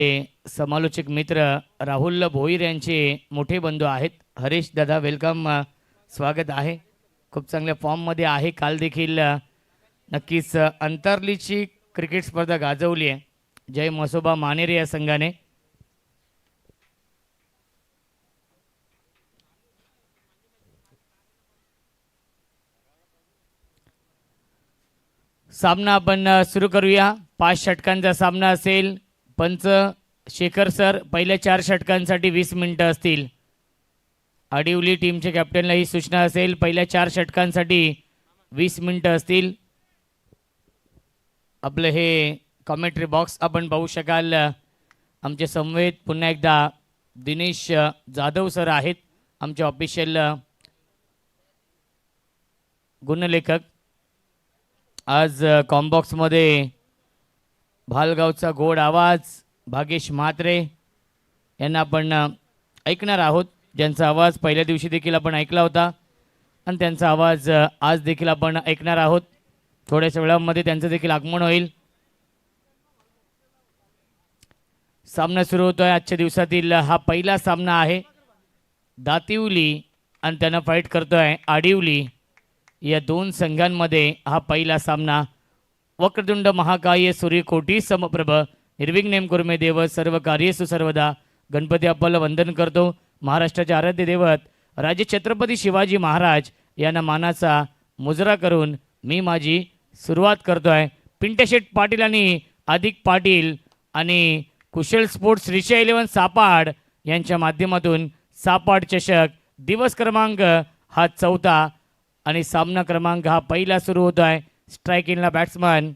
समालोचक मित्र राहुल भोईर यांचे मोठे बंधू आहेत. हरीश दादा वेलकम, स्वागत आहे. खूप चांगल्या फॉर्ममध्ये आहे. काल देखील नक्कीच अंतरलीची क्रिकेट स्पर्धा गाजवली आहे जय मसोबा मानेरे या संघाने. सामना आपण सुरू करूया. 5 षटकांचा सामना असेल. पंच शेखर सर पहिल्या 4 षटकांसाठी 20 मिनिटं असतील. आडिवली टीमच्या कॅप्टनला ही सूचना असेल. पहिल्या 4 षटकांसाठी 20 मिनिटं असतील. आपलं हे कॉमेंट्री बॉक्स आपण पाहू शकाल. आमचे संवेद पुन्हा एकदा दिनेश जाधव सर आहेत, आमचे ऑफिशियल गुणलेखक. आज कॉम्बॉक्समध्ये भालगावचा गोड आवाज भागेश म्हात्रे यांना आपण ऐकणार आहोत, ज्यांचा आवाज पहिल्या दिवशी देखील आपण ऐकला होता आणि त्यांचा आवाज आज देखील आपण ऐकणार आहोत. थोड्याशा वेळामध्ये त्यांचं देखील आगमन होईल. सामना सुरू होतोय. आजच्या दिवसातील हा पहिला सामना आहे. दातिवली आणि त्यांना फाईट करतोय आडिवली. या 2 संघांमध्ये हा पहिला सामना. वक्रतुंड महाकाय सूर्यकोटी समप्रभ निर्विघ्नेम कुर्मे देव सर्व कार्येषु सर्वदा. गणपती अप्पाला वंदन करतो. महाराष्ट्राचे आराध्य दैवत राजे छत्रपती शिवाजी महाराज यांना मानाचा मुजरा करून मी माझी सुरुवात करतोय. पिंटशेट पाटील आणि अधिक पाटील आणि कुशल स्पोर्ट्स रिक्षा 11 सापाड यांच्या माध्यमातून सापाड चषक दिवस क्रमांक हा 4था आणि सामना क्रमांक हा पहिला सुरू होत आहे. स्ट्रायकिंगला बॅट्समन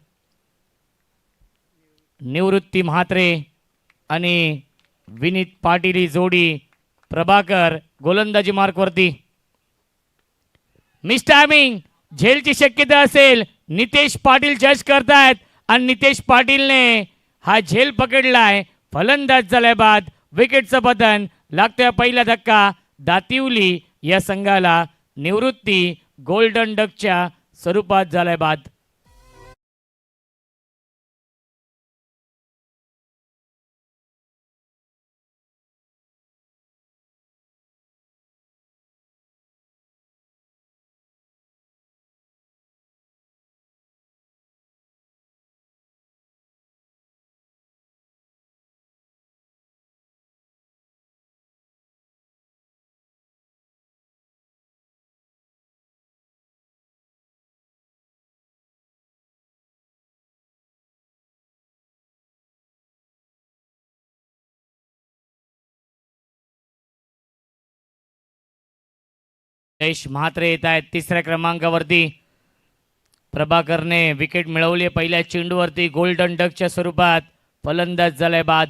निवृत्ती म्हात्रे आणि विनीत पाटील ही जोडी. प्रभाकर गोलंदाजी मार्कवरती. मिस टायमिंग झेलची शक्यता असेल. नितेश पाटील जज करतायत आणि नितेश पाटीलने हा झेल पकडलाय. फलंदाज झालाय बाद. विकेटचं पतन लागतोय. पहिला धक्का दातिवली या संघाला निवृत्ती गोल्डन डकच्या स्वरूपात झालाय बाद. नितेश म्हात्रे येत आहेत 3ऱ्या क्रमांकावरती. प्रभाकरने विकेट मिळवली पहिल्या चेंडूवरती. गोल्डन डकच्या स्वरूपात फलंदाज झालाय बाद.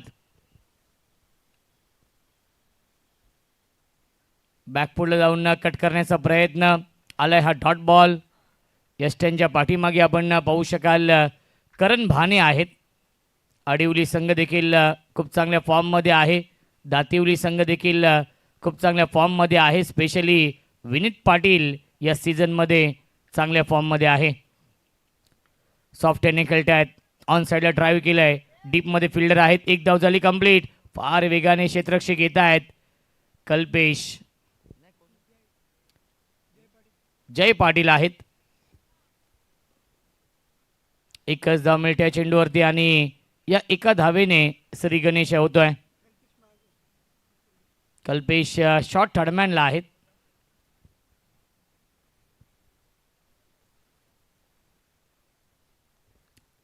बॅकफुटला जाऊन कट करण्याचा प्रयत्न आलाय. हा डॉट बॉल. यष्ट्यांच्या पाठीमागे आपण पाहू शकाल करण भाने आहेत. आडिवली संघ देखील खूप चांगल्या फॉर्ममध्ये आहे. दातिवली संघ देखील खूप चांगल्या फॉर्ममध्ये आहे. स्पेशली विनीत पाटील या सीझनमध्ये चांगल्या फॉर्ममध्ये आहे. सॉफ्ट हँडने खेळत आहेत. ऑन साईडला ड्राईव्ह केलं आहे. डीपमध्ये फिल्डर आहेत. 1 धाव झाली कंप्लीट. फार वेगाने क्षेत्ररक्षक येत आहेत. कल्पेश जय पाटील आहेत. 1च धाव मिळते चेंडूवरती आणि या एका धावेने श्री गणेश होतोय. कल्पेश शॉर्ट थर्डमॅनला आहेत.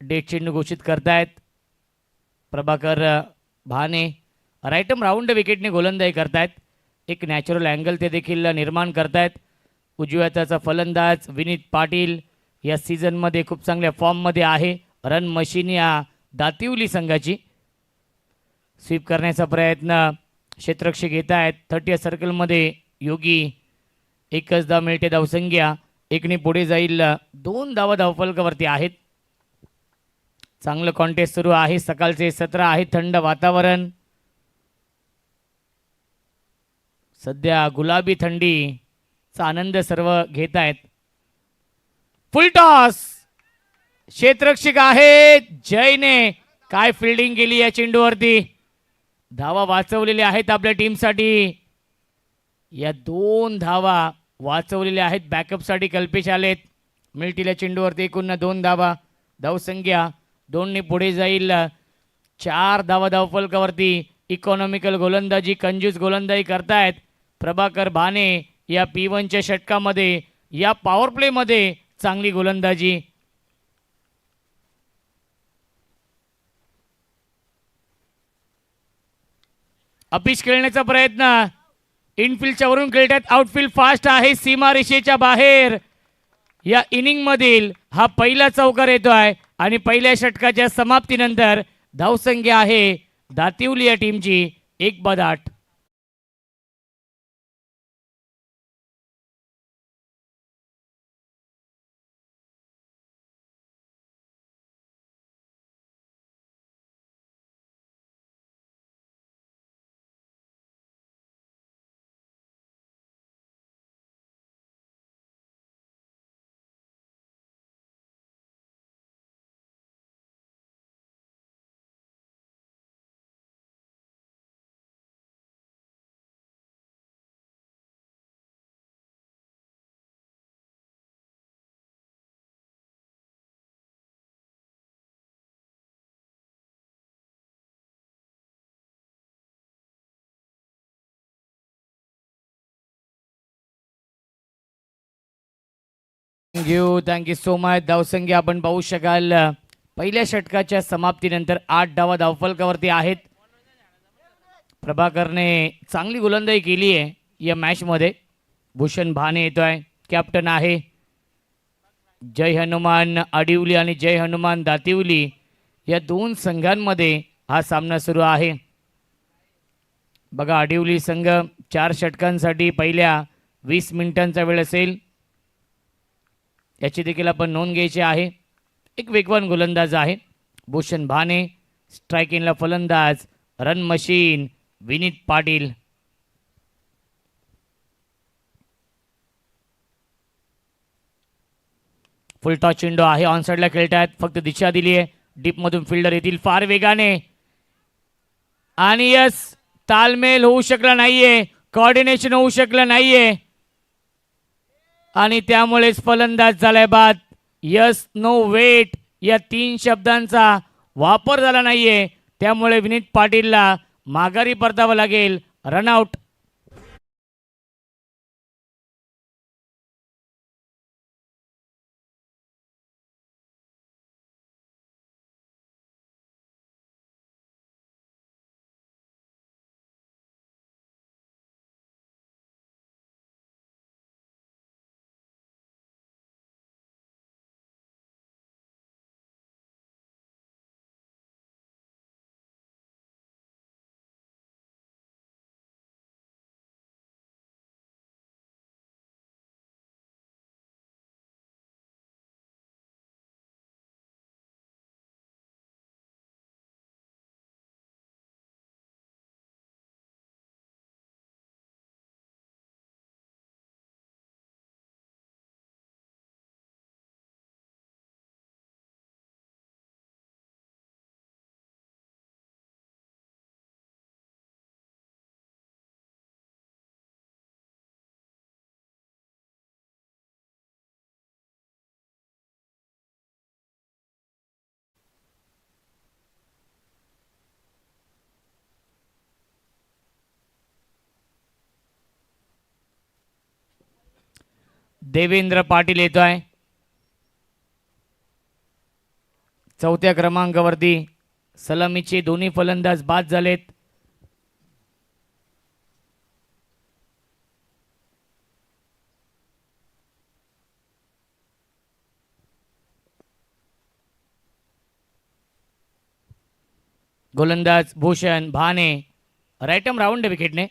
डेट चेंडू घोषित करतायत प्रभाकर भाने. राईटम राऊंड विकेटने गोलंदाजी करतायत. एक नॅचरल अँगल ते देखील निर्माण करतायत. उजव्या हाताचा फलंदाज विनीत पाटील या सीझनमध्ये खूप चांगल्या फॉर्ममध्ये आहे. रन मशीन या दातिवली संघाची. स्वीप करण्याचा प्रयत्न क्षेत्ररक्षक घेत आहेत. 30 सर्कलमध्ये योगी. 1च धाव मिळते. धावसंख्या 1ने पुढे जाईल. 2 धावा धावफलकावरती आहेत. चांगलं कॉन्टेस्ट सुरू आहे. सकाळचे 17 आहे. थंड वातावरण. सध्या गुलाबी थंडीचा आनंद सर्व घेत आहेत. फुल टॉस. क्षेत्ररक्षक आहेत जयने. काय फिल्डिंग केली या चेंडूवरती. धावा वाचवलेल्या आहेत आपल्या टीमसाठी. या 2 धावा वाचवलेल्या आहेत. बॅकअपसाठी कल्पेश आलेत. मिळतील चेंडूवरती एकूण 2 धावा. धावसंख्या 2ने पुढे जाईल. 4 धावा धावफलकावरती. इकॉनॉमिकल गोलंदाजी, कंजूस गोलंदाजी करतायत प्रभाकर भाने. या P1च्या षटकामध्ये, या पॉवर प्लेमध्ये चांगली गोलंदाजी. अपिच खेळण्याचा प्रयत्न. इनफिल्डच्या वरून खेळतात. आउटफील्ड फास्ट आहे, सीमारेषेच्या बाहेर. या इनिंग मधील हा पहिला चौकार येतोय आणि पहिल्या षटकाच्या समाप्तीनंतर धावसंख्या आहे दातिवली या टीमची 1-8. Thank you so much. धावसंख्या आपण पाहू शकाल पहिल्या षटकाच्या समाप्तीनंतर 8 धावा धावफलकावरती आहेत. प्रभाकरने चांगली गोलंदाजी केली आहे या मॅचमध्ये. भूषण भाने येतोय, कॅप्टन आहे. जय हनुमान आडिवली आणि जय हनुमान दातिवली या 2 संघांमध्ये हा सामना सुरू आहे. बघा, आडिवली संघ 4 षटकांसाठी पहिल्या 20 मिनिटांचा वेळ असेल, याची देखील आपण नोंद घ्यायची आहे. एक वेगवान गोलंदाज आहे भूषण भाने. स्ट्रायकिंगला फलंदाज रन मशीन विनीत पाटील. फुल टॉस चेंडू आहे, ऑन साइडला खेळतात. फक्त दिशा दिली आहे. डीपमधून फिल्डर येतील फार वेगाने आणि यस, तालमेल होऊ शकला नाहीये, कोऑर्डिनेशन होऊ शकलं नाहीये आणि त्यामुळेच फलंदाज झालाय बाद. यस, नो, वेट या 3 शब्दांचा वापर झाला नाहीये, त्यामुळे विनीत पाटीलला माघारी परतावं लागेल. रनआउट. देवेंद्र पाटील येतोय. 4थ्या क्रमांकावरती. सलामीचे दोन्ही फलंदाज बाद झालेत. गोलंदाज भूषण भाने. राईटम राऊंड विकेटने.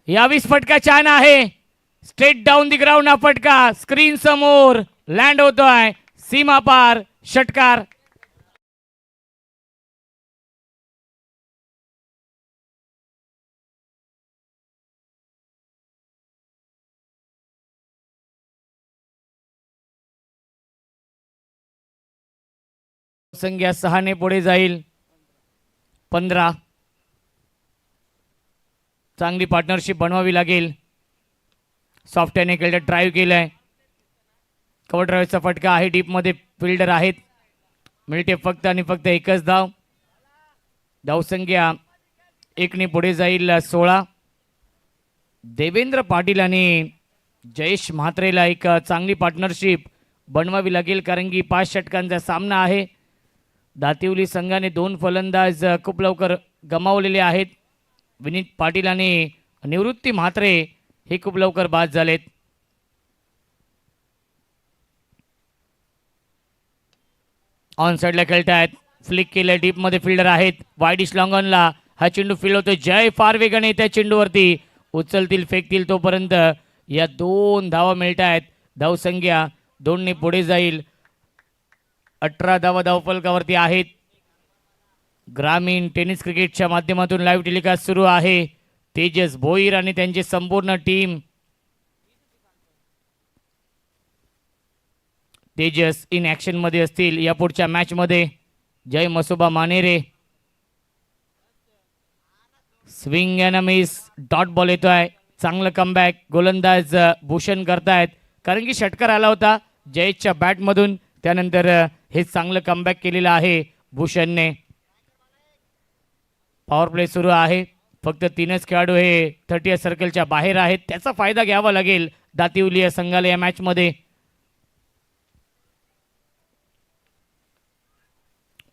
यावीस फटका छान आहे. स्ट्रेट डाऊन दी ग्राउंड हा फटका स्क्रीन समोर लँड होतोय. सीमा पार षटकार. संख्या 6 ने पुढे जाईल. 15. चांगली पार्टनरशिप बनवावी लागेल. सॉफ्ट हँड केलं, ड्राईव्ह केलंय. कव्हर ड्राईव्हचा फटका आहे. डीपमध्ये फिल्डर आहेत. मिळते फक्त आणि फक्त एकच धाव. धावसंख्या 1ने पुढे जाईल 16. देवेंद्र पाटील आणि जयेश म्हात्रेला एक चांगली पार्टनरशिप बनवावी लागेल, कारण की 5 षटकांचा सामना आहे. दातिवली संघाने 2 फलंदाज खूप लवकर गमावलेले आहेत. विनीत पाटील आणि निवृत्ती म्हात्रे हे खूप लवकर बाद झालेत. ऑन साईडला खेळतायत. फ्लिक केलं, डीपमध्ये फिल्डर आहेत. वाईडिश लॉंगॉनला हा चेंडू फील होतो. जय फार वेगाने त्या चेंडूवरती उचलतील, फेकतील, तोपर्यंत या 2 धावा मिळत आहेत. धावसंख्या 2ने पुढे जाईल. 18 धावा धावफलकावरती आहेत. ग्रामीण टेनिस क्रिकेटच्या माध्यमातून लाईव्ह टेलिकास्ट सुरू आहे. तेजस भोईर आणि त्यांची संपूर्ण टीम. तेजस इन ॲक्शन मध्ये असतील या पुढच्या मॅच मध्ये. Jay Masoba Manere. Swing and miss, dot ball येतोय. चांगलं कमबॅक गोलंदाज भूषण करतायत, कारण की षटकार आला होता जयेशच्या बॅटमधून. त्यानंतर हे चांगलं कमबॅक केलेलं आहे भूषणने. पॉवर प्ले सुरू आहे. फक्त 3च खेळाडू हे 30 सर्कलच्या बाहेर आहेत. त्याचा फायदा घ्यावा लागेल दातिवली या संघाला या मॅच मध्ये.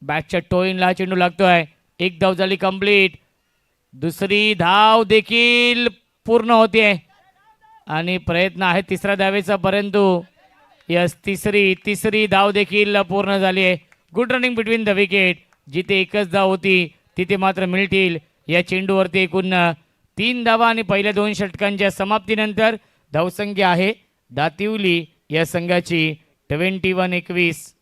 बॅटच्या टोईनला चेंडू लागतोय. एक धाव झाली कंप्लीट. दुसरी धाव देखील पूर्ण होते आणि प्रयत्न आहे तिसऱ्या धावेचा, परंतु यस तिसरी धाव देखील पूर्ण झाली आहे. Good running between the wicket. जिथे एकच धाव होती तिथे मात्र मिळतील या चेंडूवरती एकूण 3 धावा आणि पहिल्या 2 षटकांच्या समाप्तीनंतर धावसंख्या आहे दातिवली या संघाची 21-21.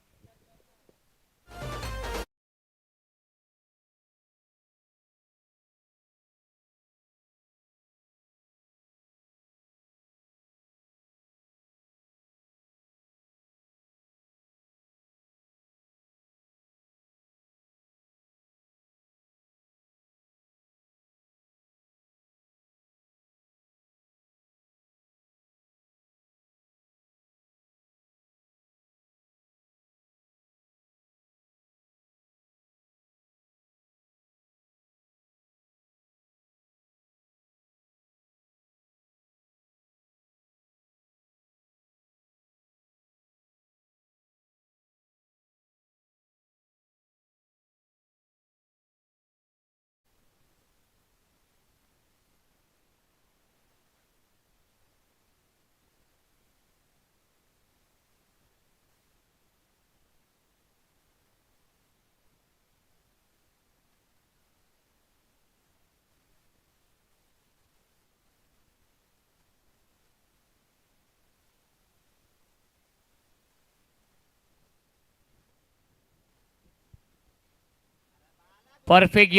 परफेक्ट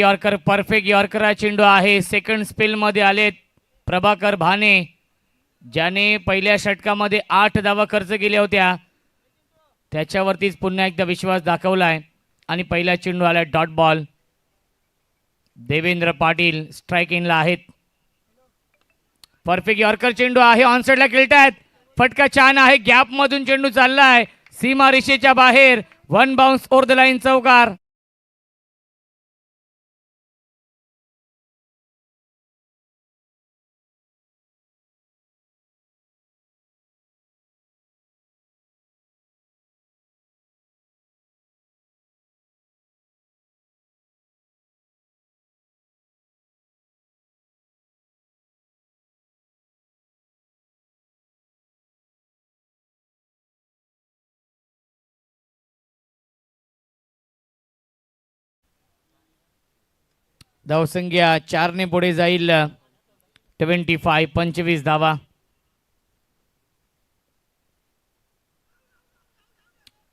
यॉर्कर हा चेंडू आहे. सेकंड स्पेल मध्ये आलेत प्रभाकर भाने, ज्याने पहिल्या षटकामध्ये 8 धावा खर्च केल्या होत्या. त्याच्यावरतीच पुन्हा एकदा विश्वास दाखवलाय आणि पहिला चेंडू आला dot ball. Devendra Patil strike इनला आहेत. परफेक्ट यॉर्कर चेंडू आहे. ऑन साइडला खेळतायत. फटका छान आहे. गॅप मधून चेंडू चाललाय सीमा रेषेच्या बाहेर. 1 बाउन्स ओव्हर द लाईन, चौकार. धावसंख्या 4ने पुढे जाईल. 25 धावा.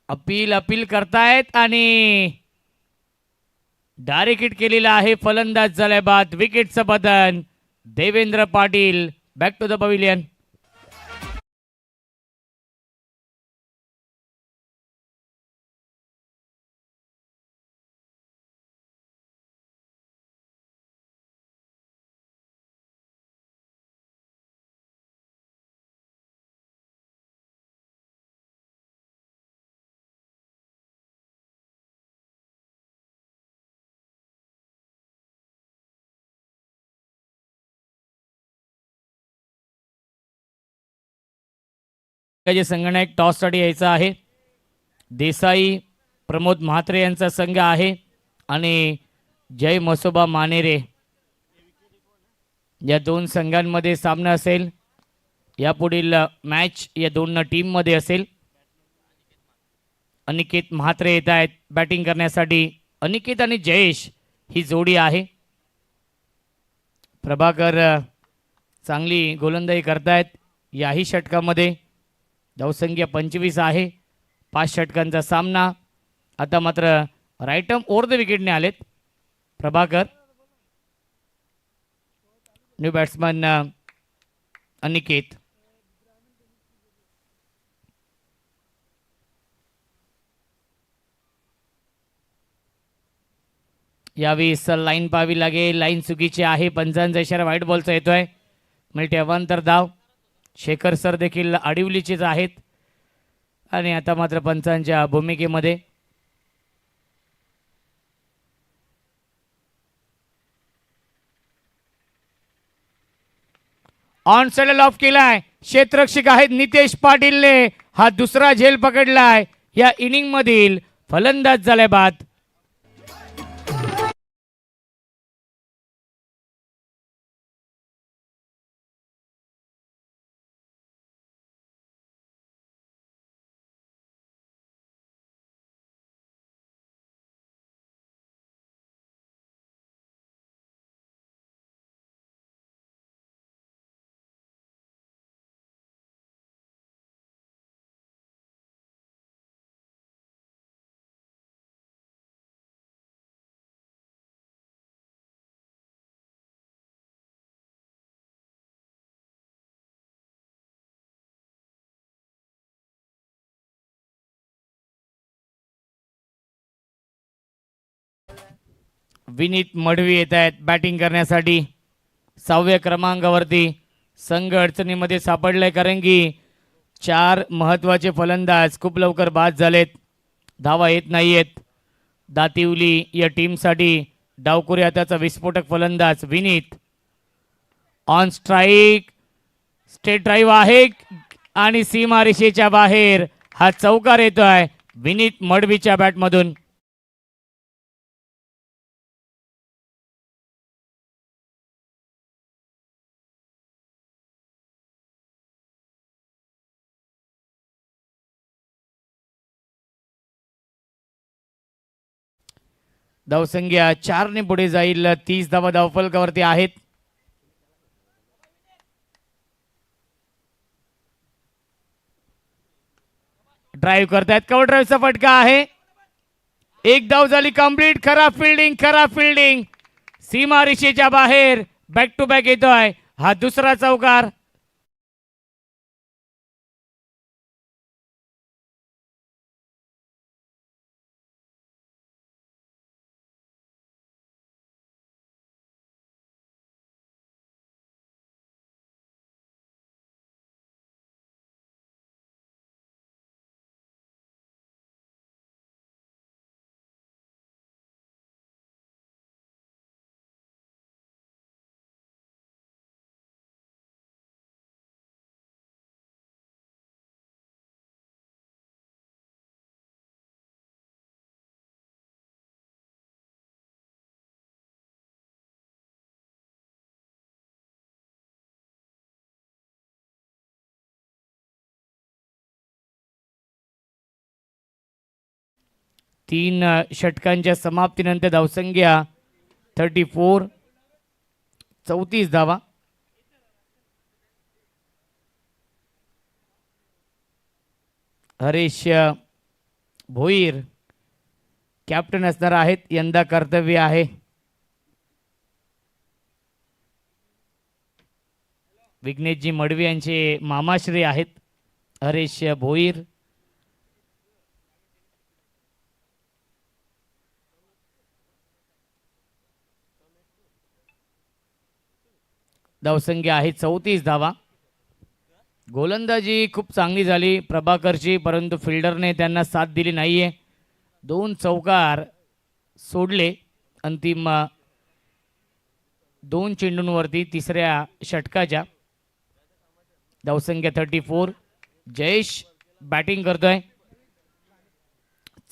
अपील करतायत आणि डायरेक्ट हिट केलेला आहे. फलंदाज झाल्या बाद. विकेटचं पतन. Devendra Patil back to the pavilion. जे संघनायक टॉससाठी यायचा आहे. देसाई प्रमोद म्हात्रे यांचा संघ आहे आणि जय मसोबा मानेरे या दोन संघांमध्ये सामना असेल. यापुढील मॅच या दोन टीममध्ये असेल. अनिकेत म्हात्रे येत आहेत बॅटिंग करण्यासाठी. अनिकेत आणि जयेश ही जोडी आहे. प्रभाकर चांगली गोलंदाजी करतायत याही षटकामध्ये. धावसंख्या 25 आहे. 5 षटकांचा सामना. आता मात्र राईटम ओव्हर द विकेटने आलेत प्रभाकर. New batsman Aniket. यावेळेस लाईन पाहावी लागेल. लाईन चुकीची आहे. पंचांचा इशारा व्हाईट बॉलचा येतोय. मिळते अवांतर धाव. शेखर सर देखील आडिवलीचेच आहेत आणि आता मात्र पंचांच्या भूमिकेमध्ये. ऑन साइड ऑफ केलाय. क्षेत्ररक्षक आहेत नितेश पाटीलने हा दुसरा झेल पकडलाय. या इनिंग मधील फलंदाज झालाय बाद. विनीत मडवी येत आहेत बॅटिंग करण्यासाठी. 6व्या क्रमांकावरती. संघ अडचणीमध्ये सापडलाय कारण की 4 महत्त्वाचे फलंदाज खूप लवकर बाद झालेत. धावा येत नाहीयेत. दातिवली या टीमसाठी डावखुरी हाताचा विस्फोटक फलंदाज Vineet. On strike. State drive आहे आणि सीमारेषेच्या बाहेर हा चौकार येतोय विनीत मडवीच्या बॅटमधून. धावसंख्या 4 ने पुढे जाईल. 30 धावा धावफलकावरती आहेत. ड्राईव्ह करतायत. कव्हर ड्राईव्हचा फटका आहे. एक धाव झाली कंप्लीट. खराब फिल्डिंग, खराब फिल्डिंग. सीमारेषेच्या बाहेर बॅक टू बॅक येतोय हा दुसरा चौकार. तीन षटकांच्या समाप्तीनंतर धावसंख्या 34. 34 धावा. हरीश भोईर कॅप्टन असणार आहेत. यंदा कर्तव्य आहे. विघ्नेशजी मडवी यांचे मामाश्री आहेत हरीश भोईर. धावसंख्या आहे 34 धावा. गोलंदाजी खूप चांगली झाली प्रभाकरची, परंतु फिल्डरने त्यांना साथ दिली नाहीये. 2 चौकार सोडले अंतिम 2 चेंडूंवरती तिसऱ्या षटकाच्या. धावसंख्या 34. जयेश बॅटिंग करतोय.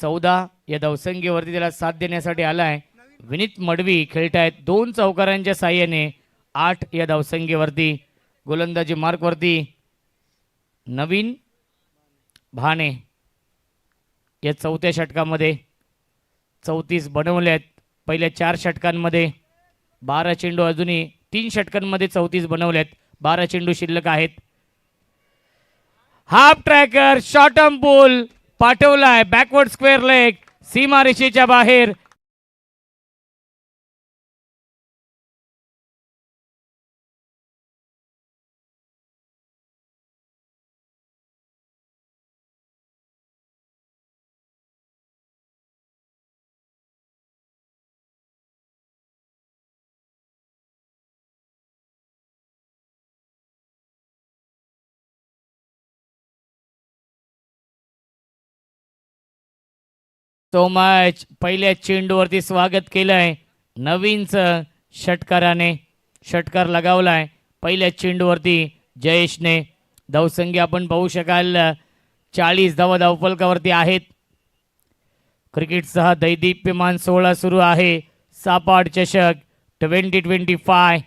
14 या धावसंख्येवरती त्याला साथ देण्यासाठी आलाय. विनीत मडवी खेळतायत 2 चौकारांच्या साह्याने 8 या धावसंख्येवरती. गोलंदाजी मार्कवरती नवीन भाने या 4थ्या षटकामध्ये 34 बनवल्यात. पहिल्या 4 षटकांमध्ये 12 चेंडू, अजूनही 3 षटकांमध्ये 34 बनवल्यात. 12 चेंडू शिल्लक आहेत. Half tracker short arm pull पाठवलाय. बॅकवर्ड स्क्वेअर लेग सीमा रेषेच्या बाहेर. तो मॅच पहिल्या चेंडूवरती स्वागत केलंय नवीनचं षटकाराने. षटकार लगावलाय पहिल्या चेंडूवरती जयेशने. धावसंख्या आपण पाहू शकाल 40 धावा धावफलकावरती आहेत. क्रिकेटचा दैदिप्यमान सोहळा सुरू आहे. सापाड चषक 2025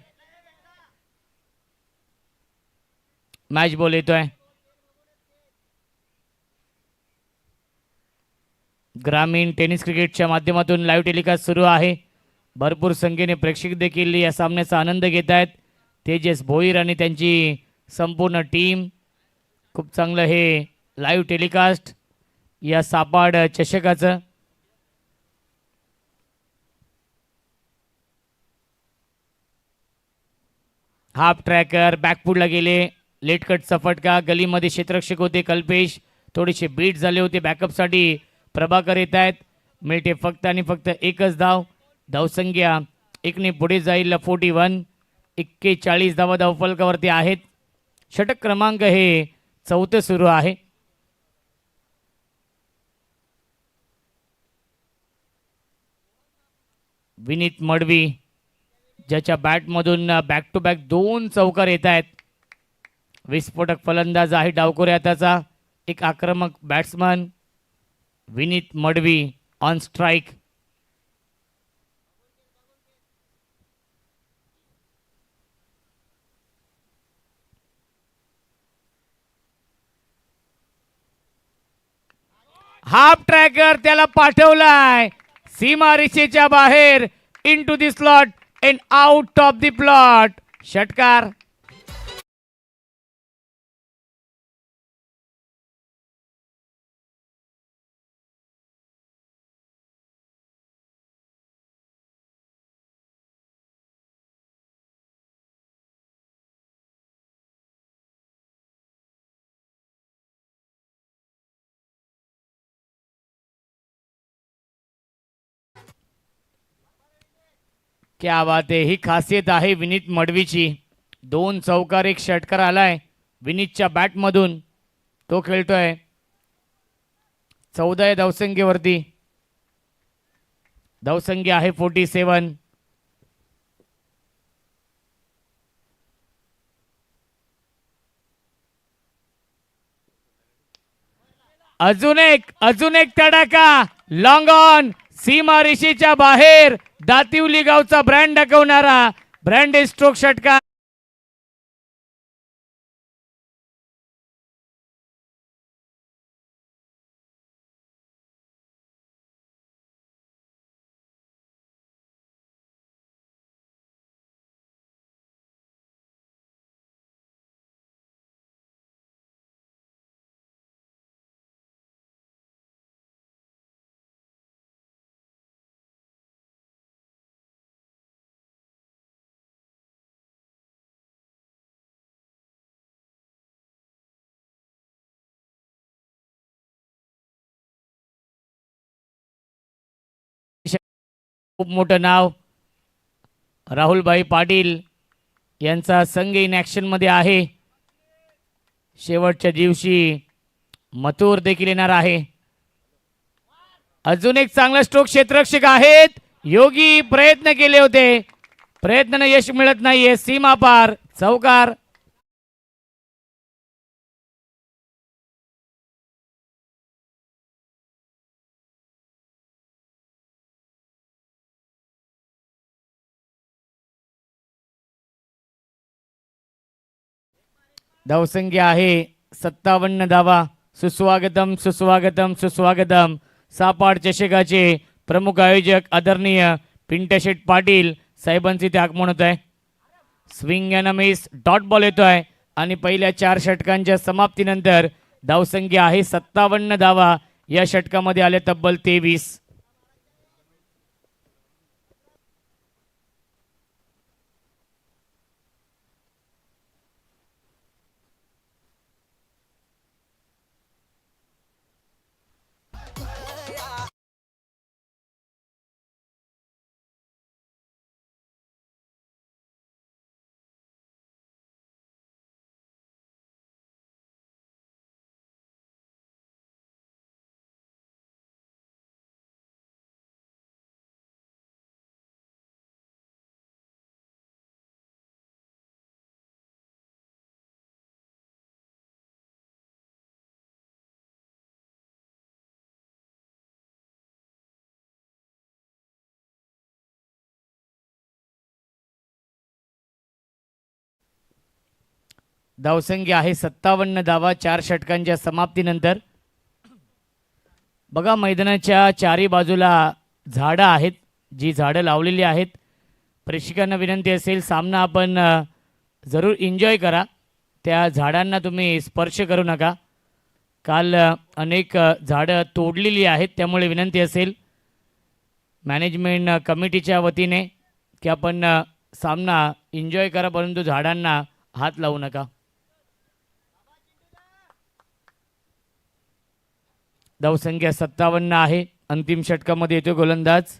मॅच बॉल येतोय. ग्रामीण टेनिस क्रिकेटच्या माध्यमातून लाईव्ह टेलिकास्ट सुरू आहे. भरपूर संख्येने प्रेक्षक देखील या सामन्याचा आनंद घेत आहेत. तेजस भोईर आणि त्यांची संपूर्ण टीम. खूप चांगलं हे लाईव्ह टेलिकास्ट या सापाड चषकाचं. हाफ ट्रॅकर बॅकफुटला गेले. लेट कटचा फटका. गलीमध्ये क्षेत्ररक्षक होते कल्पेश. थोडेसे बीट झाले होते. बॅकअपसाठी प्रभाकर येत आहेत. मिळते फक्त आणि फक्त एकच धाव. धावसंख्या 1ने पुढे जाईल. 41 41 धावा धावफलकावरती आहेत. षटक क्रमांक हे 4थं सुरू आहे. विनीत मडवी ज्याच्या बॅटमधून बॅक टू बॅक 2 चौकार येत आहेत. विस्फोटक फलंदाज आहे डावखोऱ्या हाताचा. एक आक्रमक batsman Vineet Madavi on strike. Half tracker त्याला पाठवलाय सीमा रेषेच्या बाहेर. Into the slot and out of the plot. षटकार. क्या बात आहे. ही खासियत आहे विनीत मडवीची. 2 चौकार एक षटकार आलाय विनीतच्या बॅटमधून. तो खेळतोय 14 या धावसंख्येवरती. धावसंख्या आहे 47. अजून एक तडाखा. लॉंग ऑन सीमा रेषेच्या बाहेर. दातिवली गावचा ब्रँड दाखवणारा ब्रँडेड स्ट्रोक षटकार. खूप मोठं नाव राहुलभाई पाटील यांचा संघ इन ॲक्शन मध्ये आहे. शेवटच्या दिवशी मथुर देखील येणार आहे. अजून एक चांगला स्ट्रोक क्षेत्ररक्षक आहेत. योगी प्रयत्न केले होते. प्रयत्नाने यश मिळत नाहीये. सीमा पार. चौकार. धावसंख्या आहे 57 धावा. सुस्वागतम सुस्वागतम सुस्वागतम. सापाड चषकाचे प्रमुख आयोजक आदरणीय पिंटशेठ पाटील साहेबांचे ते आगमन होत आहे. Swing and miss dot ball येतोय आणि पहिल्या 4 षटकांच्या समाप्तीनंतर धावसंख्या आहे 57 धावा. या षटकामध्ये आले तब्बल 23. धावसंख्या आहे 57 धावा 4 षटकांच्या समाप्तीनंतर. बघा मैदानाच्या चारी बाजूला झाडं आहेत, जी झाडं लावलेली आहेत. प्रेक्षकांना विनंती असेल सामना आपण जरूर एन्जॉय करा. त्या झाडांना तुम्ही स्पर्श करू नका. काल अनेक झाडं तोडलेली आहेत, त्यामुळे विनंती असेल मॅनेजमेंट कमिटीच्या वतीने की आपण सामना एन्जॉय करा, परंतु झाडांना हात लावू नका. धावसंख्या 57 आहे. अंतिम षटकामध्ये येतो गोलंदाज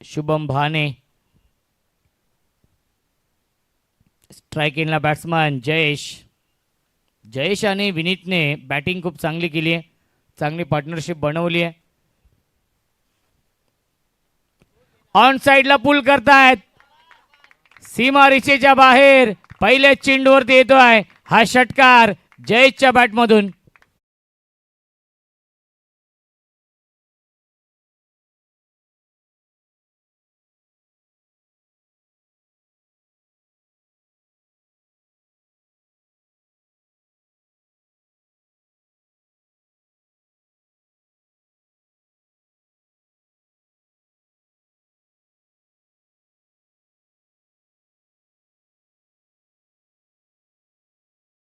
शुभम भाने. स्ट्रायकिंगला बॅट्समन जयेश आणि विनीतने बॅटिंग खूप चांगली केली आहे, चांगली पार्टनरशिप बनवली आहे. ऑन साइडला पुल करतायत, सीमा रेषेच्या बाहेर पहिल्या चेंडूवरती येतोय हा षटकार जयेशच्या बॅटमधून.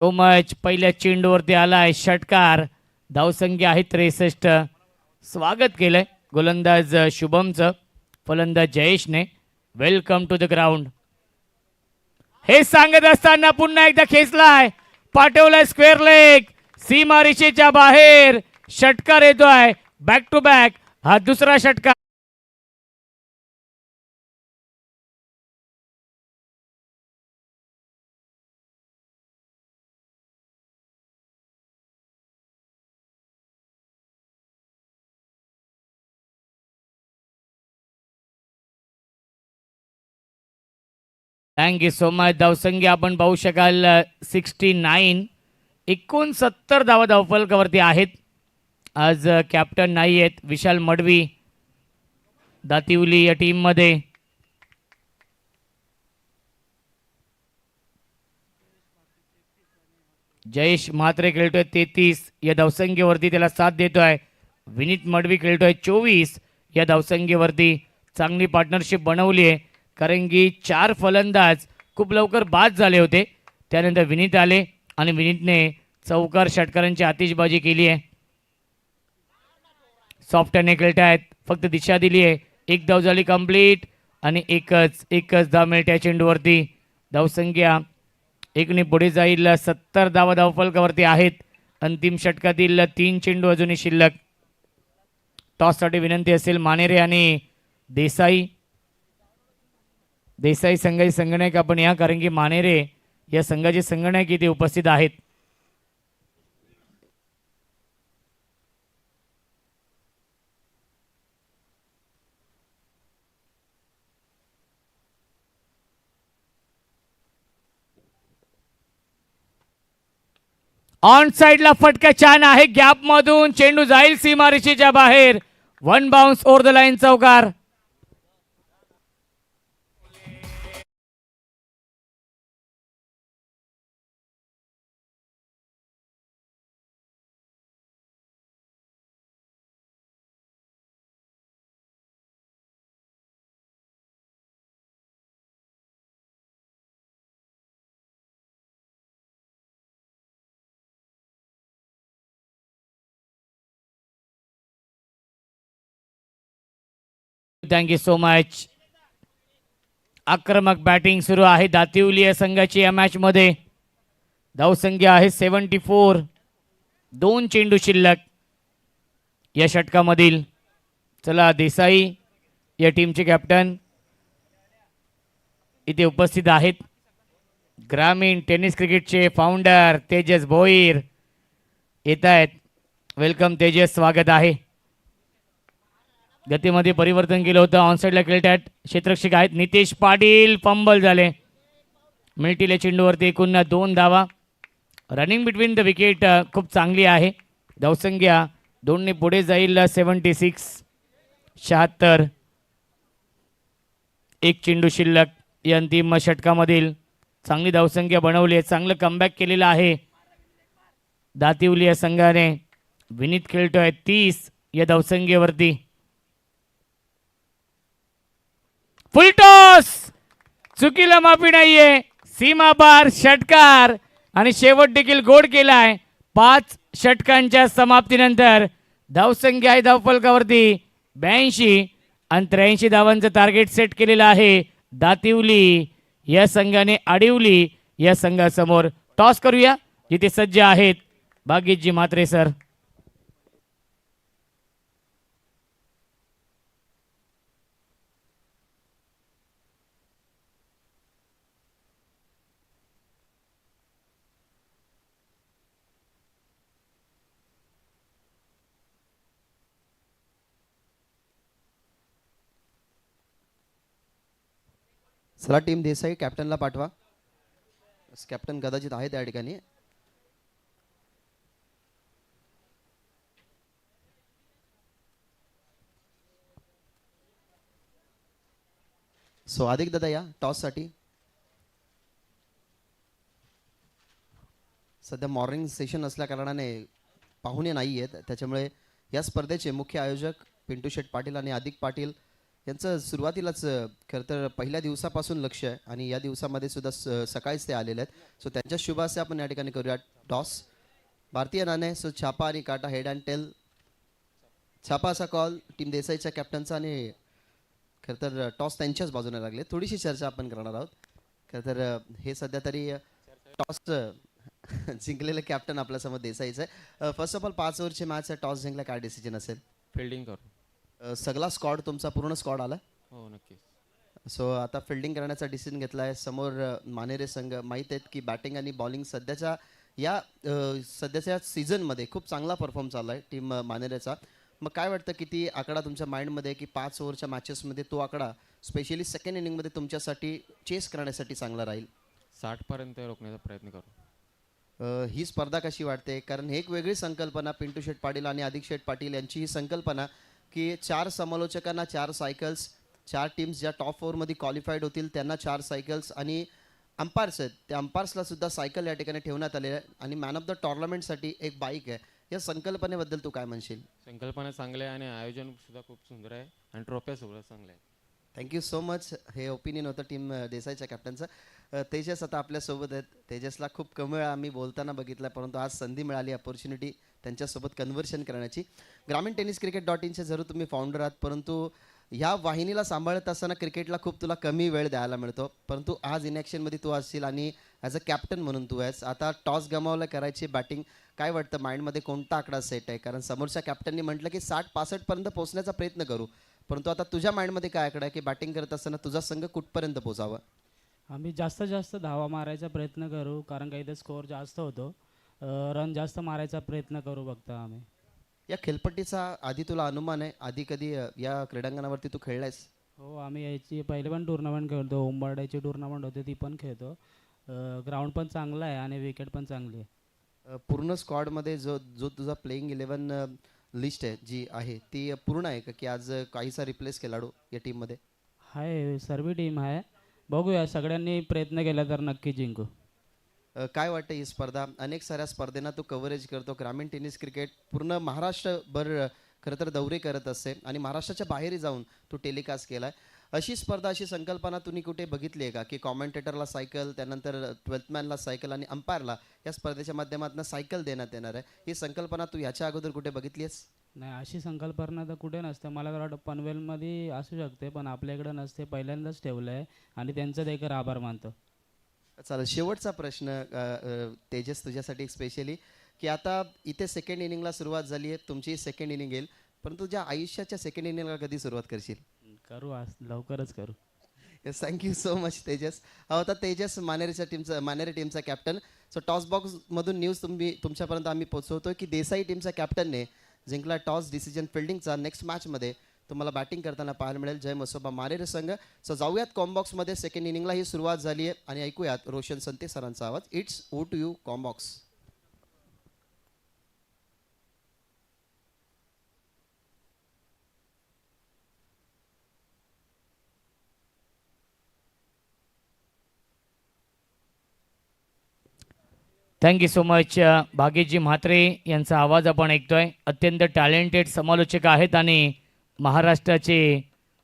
तो मॅच पहिल्या चेंडूवरती आलाय षटकार. धावसंख्या आहे 63. स्वागत केलंय गोलंदाज शुभमचं, फलंदाज जयेशने. Welcome to the ground. हे सांगत असताना पुन्हा एकदा खेचलाय, पाठवलाय स्क्वेअर लेग, सीमा रेषेच्या बाहेर षटकार येतोय. बॅक टू बॅक हा दुसरा षटकार. Thank you so much. धावसंख्या आपण पाहू शकाल 69. 69 धावा धावफलकावरती आहेत. आज कॅप्टन नाही आहेत विशाल मडवी दातिवली या टीममध्ये. जयेश म्हात्रे खेळतोय 33 या धावसंख्येवरती, त्याला साथ देतोय. विनीत मडवी खेळतोय 24 या धावसंख्येवरती. चांगली पार्टनरशिप बनवली आहे, कारण की 4 फलंदाज खूप लवकर बाद झाले होते. त्यानंतर विनीत आले आणि विनीतने चौकार षटकारांची आतिषबाजी केली आहे. सॉफ्टने खेळत आहेत, फक्त दिशा दिली आहे. एक धाव झाली कंप्लीट आणि एकच धाव मिळते या चेंडूवरती. धावसंख्या एकने पुढे जाईल. 70 धावा धावफलकावरती आहेत. अंतिम षटकातील 3 चेंडू अजूनही शिल्लक. टॉससाठी विनंती असेल मानेरे आणि देसाई संघाचे संगणक आपण या, कारण की मानेरे या संघाचे संगणक इथे उपस्थित आहेत. ऑन साइडला फटका छान आहे, गॅप मधून चेंडू जाईल सीमारेषेच्या बाहेर. 1 बाउन्स ओव्हर द लाईन चौकार. Thank you so much. आक्रमक बॅटिंग सुरू आहे दातिवली या संघाची या मॅच मध्ये. धावसंख्या आहे 74. 2 चेंडू शिल्लक या षटकामधील. चला देसाई या टीमचे कॅप्टन इथे उपस्थित आहेत. ग्रामीण टेनिस क्रिकेटचे फाउंडर तेजस भोईर येत आहेत. वेलकम तेजस, स्वागत आहे. गतीमध्ये परिवर्तन केलं होतं. ऑनसाईडला खेळतात क्षेत्ररक्षक आहेत नितेश पाटील. फंबल झाले. मिल्टीले चेंडूवरती एकूण 2 धावा. रनिंग बिटवीन द विकेट खूप चांगली आहे. धावसंख्या 2 ने पुढे जाईल 76. 76. 1 चेंडू शिल्लक या अंतिम षटकामधील. चांगली धावसंख्या बनवली आहे. चांगलं कमबॅक केलेलं आहे दातिवली या संघाने. विनीत खेळतोय 30 या धावसंख्येवरती. फुल टॉस, चुकीला माफी नाहीये. सीमा पार षटकार आणि शेवट देखील गोड केलाय. 5 षटकांच्या समाप्तीनंतर धावसंख्या आहे धावफलकावरती 82 आणि 83 धावांचं टार्गेट सेट केलेलं आहे दातिवली या संघाने. आडिवली या संघासमोर टॉस करूया जिथे सज्ज आहेत भाग्यजी म्हात्रे सर. चला टीम देसाई कॅप्टनला पाठवा. कॅप्टन कदाचित आहे त्या ठिकाणी. सो अधिक दादा या टॉस साठी. सध्या मॉर्निंग सेशन असल्या कारणाने पाहुणे नाही आहेत, त्याच्यामुळे या स्पर्धेचे मुख्य आयोजक पिंटू शेठ पाटील आणि अधिक पाटील यांचं सुरुवातीलाच खरं तर पहिल्या दिवसापासून लक्ष आहे आणि या दिवसामध्ये सुद्धा सकाळीच ते आलेले आहेत. सो त्यांच्या शुभाशय आपण या ठिकाणी करूया. टॉस भारतीय नाणे. सो छापा आणि काटा हेड अँड टेल. छापा असा कॉल टीम देसाईच्या कॅप्टनचा आणि खरं तर टॉस त्यांच्याच बाजूने लागले. थोडीशी चर्चा आपण करणार आहोत. खरं तर हे सध्या तरी टॉस जिंकलेलं कॅप्टन आपल्यासमोर देसाईचं आहे. फर्स्ट ऑफ ऑल 5 ओव्हरची मॅच आहे. टॉस जिंकला काय डिसिजन असेल? फिल्डिंग करू. सगळा स्क्वॉड तुमचा पूर्ण स्क्वॉड आला? हो नक्कीच. सो आता फिल्डिंग करण्याचा डिसिजन घेतला आहे. समोर मानेरे संघ माहीत आहेत की बॅटिंग आणि बॉलिंग सध्याच्या सीझनमध्ये खूप चांगला परफॉर्म चालला आहे टीम मानेरेचा. मग काय वाटतं किती आकडा तुमच्या माइंडमध्ये की 5 ओव्हरच्या मॅचेसमध्ये तो आकडा स्पेशली सेकंड इनिंगमध्ये तुमच्यासाठी चेस करण्यासाठी चांगला राहील? 60 पर्यंत रोखण्याचा प्रयत्न करू. ही स्पर्धा कशी वाटते? कारण एक वेगळी संकल्पना पिंटू शेठ पाटील आणि अधिक शेठ पाटील यांची ही संकल्पना की 4 समालोचकांना 4 सायकल्स, 4 टीम्स ज्या टॉप 4मध्ये क्वालिफाईड होतील त्यांना 4 सायकल्स आणि अंपायर्स आहेत त्या अंपायर्सला सुद्धा सायकल या ठिकाणी ठेवण्यात आले आहे आणि मॅन ऑफ द टुर्नामेंटसाठी एक बाईक आहे. या संकल्पनेबद्दल तू काय म्हणशील? संकल्पना चांगली आहे आणि आयोजन सुद्धा खूप सुंदर आहे आणि ट्रॉफ्या सुद्धा चांगल्या आहेत. Thank you so much. हे ओपिनियन होतं टीम देसाईच्या कॅप्टनचं. तेजस आता आपल्यासोबत आहेत. तेजसला खूप कमी वेळा आम्ही बोलताना बघितलं, परंतु आज संधी मिळाली अपॉर्च्युनिटी त्यांच्यासोबत कन्व्हर्शन करण्याची. ग्रामीण टेनिस क्रिकेट .inचे जरूर तुम्ही फाउंडर आहात, परंतु ह्या वाहिनीला सांभाळत असताना क्रिकेटला खूप तुला कमी वेळ द्यायला मिळतो. परंतु आज इनॅक्शनमध्ये तू असशील आणि ॲज अ कॅप्टन म्हणून तू आहेस. आता टॉस गमावलं करायची बॅटिंग, काय वाटतं माइंडमध्ये कोणता आकडा सेट आहे? कारण समोरच्या कॅप्टननी म्हटलं की 60-65 पर्यंत पोहोचण्याचा प्रयत्न करू, परंतु आता तुझ्या माइंडमध्ये काय आकडा आहे की बॅटिंग करत असताना तुझा संघ कुठपर्यंत पोचावा? आम्ही जास्तीत जास्त धावा मारायचा प्रयत्न करू, कारण काही स्कोअर जास्त होतो. रन जास्त मारायचा प्रयत्न करू बघता आम्ही. या खेळपट्टीचा आधी तुला अनुमान आहे? आधी कधी या क्रीडांगणावरती तू खेळलायस? हो, आम्ही याची पहिले पण टुर्नामेंट खेळतो. उंबरड्याची टुर्नामेंट होते ती पण खेळतो. ग्राउंड पण चांगला आहे आणि विकेट पण चांगली आहे. पूर्ण स्क्वॉडमध्ये जो तुझा प्लेइंग 11 लिस्ट आहे जी आहे ती पूर्ण आहे का की आज काहीसा रिप्लेस खेळाडू या टीममध्ये आहे? सर्व टीम आहे. बघूया, सगळ्यांनी प्रयत्न केला तर नक्की जिंकू. काय वाटतं ही स्पर्धा? अनेक साऱ्या स्पर्धेंना तू कव्हरेज करतो. ग्रामीण टेनिस क्रिकेट पूर्ण महाराष्ट्रभर खरं तर दौरे करत असते आणि महाराष्ट्राच्या बाहेरही जाऊन तू टेलिकास्ट केला आहे. अशी स्पर्धा, अशी संकल्पना तुम्ही कुठे बघितली आहे का की कॉमेंटेटरला सायकल, त्यानंतर 12th मॅनला सायकल आणि अंपायरला या स्पर्धेच्या माध्यमातून सायकल देण्यात येणार आहे? ही संकल्पना तू याच्या अगोदर कुठे बघितली आहेस? नाही, अशी संकल्पना तर कुठे नसते. मला तर वाटतं पनवेलमध्ये असू शकते, पण आपल्या इकडं नसते. पहिल्यांदाच ठेवलं आहे आणि त्यांचा देखील आभार मानतो. चालेल, शेवटचा प्रश्न तेजस तुझ्यासाठी स्पेशली, की आता इथे सेकंड इनिंगला सुरुवात झाली आहे, तुमची सेकंड इनिंग येईल, परंतु तुझ्या आयुष्याच्या सेकंड इनिंगला कधी सुरुवात करशील? करू, आज लवकरच करू. Yes, thank you so much Tejas. हा होता तेजस, मानेरे टीमचा कॅप्टन. सो टॉस बॉक्समधून न्यूज तुमच्यापर्यंत आम्ही पोहोचवतो की देसाई टीमच्या कॅप्टनने जिंकला टॉस डिसिजन फिल्डिंगचा. नेक्स्ट मॅचमध्ये तुम्हाला बॅटिंग करताना पाहायला मिळेल जय मसोबा मानेरे संघ. सो जाऊयात कॉम्बॉक्समध्ये, सेकंड इनिंगला ही सुरुवात झाली आहे आणि ऐकूयात रोशन संते सरांचा आवाज. It's over to you combox. Thank you so much. Bhagyaji Mhatre यांचा आवाज आपण ऐकतोय. अत्यंत टॅलेंटेड समालोचक आहेत आणि महाराष्ट्राचे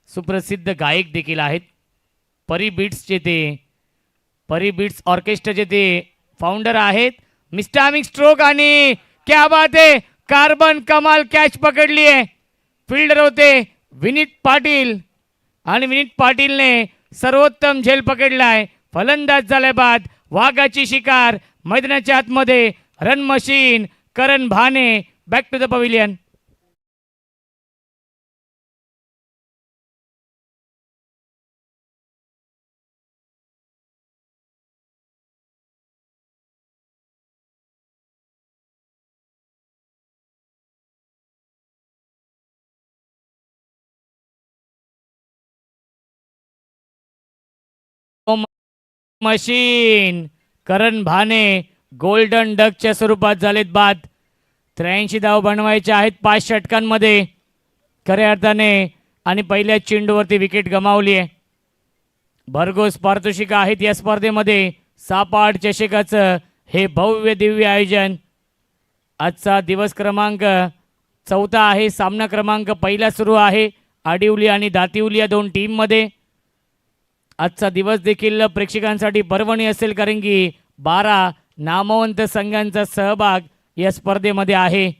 सुप्रसिद्ध गायक देखील आहेत. परी बीट्स ऑर्केस्ट्राचे ते फाउंडर आहेत. मिस्टॅमिक स्ट्रोक आणि क्या बात आहे, कार्बन कमाल कॅच पकडली आहे. फिल्डर होते विनीत पाटील आणि विनीत पाटीलने सर्वोत्तम झेल पकडलाय. फलंदाज झाल्या बाद वाघाची शिकार मैदानाच्या आतमध्ये. Run machine Karan Bhane back to the pavilion. Machine Karan Bhane golden डकच्या स्वरूपात झालेत बाद. 83 धाव बनवायचे आहेत 5 षटकांमध्ये खऱ्या अर्थाने, आणि पहिल्या चेंडूवरती विकेट गमावली आहे. भरघोस पारितोषिकं आहेत या स्पर्धेमध्ये. सापाट चषकाचं हे भव्य दिव्य आयोजन. आजचा दिवस क्रमांक 4 आहे. सामना क्रमांक 1 सुरू आहे आडिवली आणि दातिवली या दोन टीममध्ये. आजचा दिवस देखील प्रेक्षकांसाठी पर्वणी असेल, कारण की 12 नामवंत संघांचा सहभाग या स्पर्धेमध्ये आहे.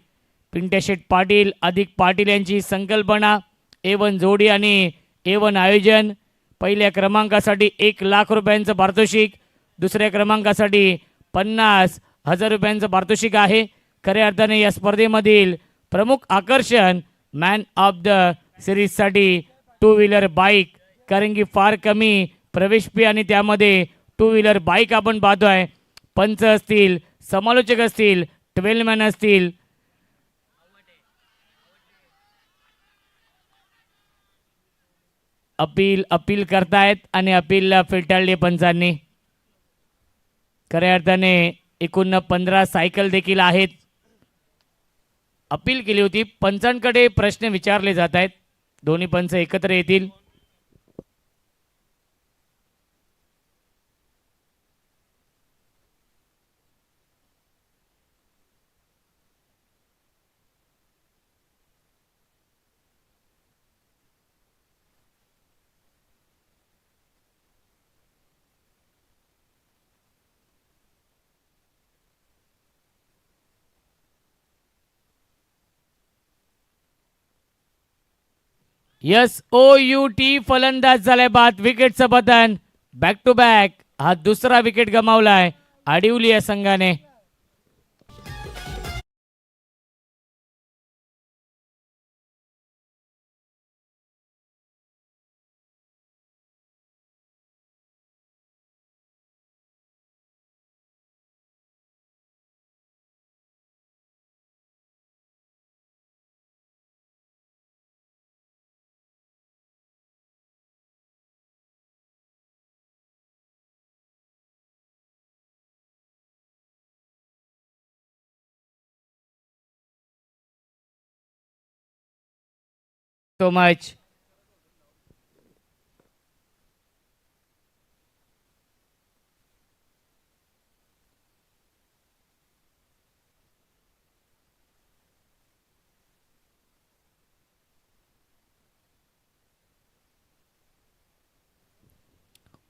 पिंट्याशेठ पाटील अधिक पाटील यांची संकल्पना, A1 जोडी आणि A1 आयोजन. पहिल्या क्रमांकासाठी 1,00,000 रुपयांचं पारितोषिक, दुसऱ्या क्रमांकासाठी 50,000 रुपयांचं पारितोषिक आहे. खऱ्या अर्थाने या स्पर्धेमधील प्रमुख आकर्षण मॅन ऑफ द सिरीजसाठी 2 व्हीलर बाईक, कारण की फार कमी प्रवेश फी आणि त्यामध्ये 2 व्हीलर बाईक आपण पाहतोय. पंच असतील, समालोचक असतील, 12 मॅन असतील, अपील करतायत आणि अपीलला फेटाळले पंचांनी. खऱ्या अर्थाने एकूण 15 सायकल देखील आहेत. अपील केली होती. पंचांकडे प्रश्न विचारले जात आहेत. दोन्ही पंच एकत्र येतील. SOUT फलंदाज झालाय बाद. विकेटचं पतन. बॅक टू बॅक हा दुसरा विकेट गमावलाय आडिवली या संघाने. So much.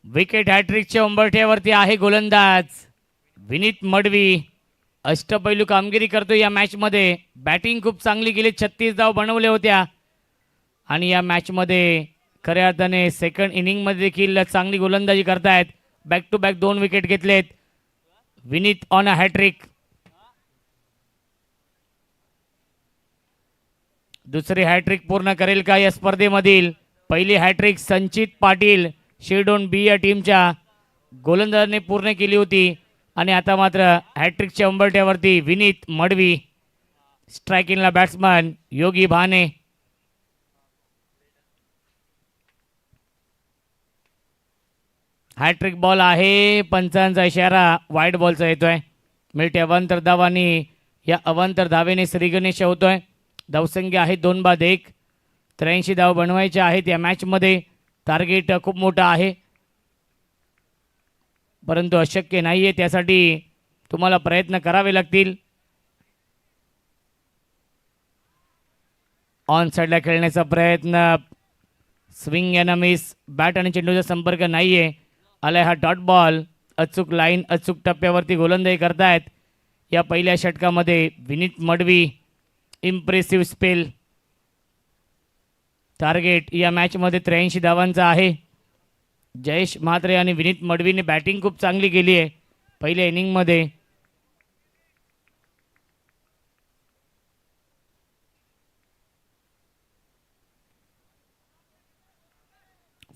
विकेट हॅट्रिकच्या उंबरठ्यावरती आहे गोलंदाज विनीत मडवी. अष्टपैलू कामगिरी करतो या मॅचमध्ये. बॅटिंग खूप चांगली केली, 36 धाव बनवल्या होत्या आणि या मॅचमध्ये खऱ्या अर्थाने सेकंड इनिंगमध्ये देखील चांगली गोलंदाजी करतायत. बॅक टू बॅक 2 विकेट घेतलेत. Vineet on a hat-trick. दुसरी हॅट्रिक पूर्ण करेल का या स्पर्धेमधील? पहिली हॅट्रिक संचित पाटील शिरडोन बी या टीमच्या गोलंदाजाने पूर्ण केली होती आणि आता मात्र हॅट्रिकच्या उंबरठ्यावरती विनीत मडवी. स्ट्रायकिंगला बॅट्समन योगी भाने. हॅट्रिक बॉल आहे, पंचांचा इशारा वाईट बॉलचा येतोय. मिळते अवांतर धावांनी, या अवांतर धावेने श्रीगणेश होतोय. धावसंख्या आहे 2-1. 83 धाव बनवायचे आहेत या मॅचमध्ये. टार्गेट खूप मोठा आहे परंतु अशक्य नाहीये, त्यासाठी तुम्हाला प्रयत्न करावे लागतील. ऑन साईडला खेळण्याचा प्रयत्न, स्विंग यांना मिस. बॅट आणि चेंडूचा संपर्क नाहीये. आलाय हा डॉट बॉल. अचूक लाईन, अचूक टप्प्यावरती गोलंदाजी करतायत या पहिल्या षटकामध्ये Vineet Madvi. Impressive spell. Target या मॅचमध्ये 83 धावांचा आहे. जयेश म्हात्रे आणि विनीत मडवीने बॅटिंग खूप चांगली केली आहे पहिल्या इनिंगमध्ये.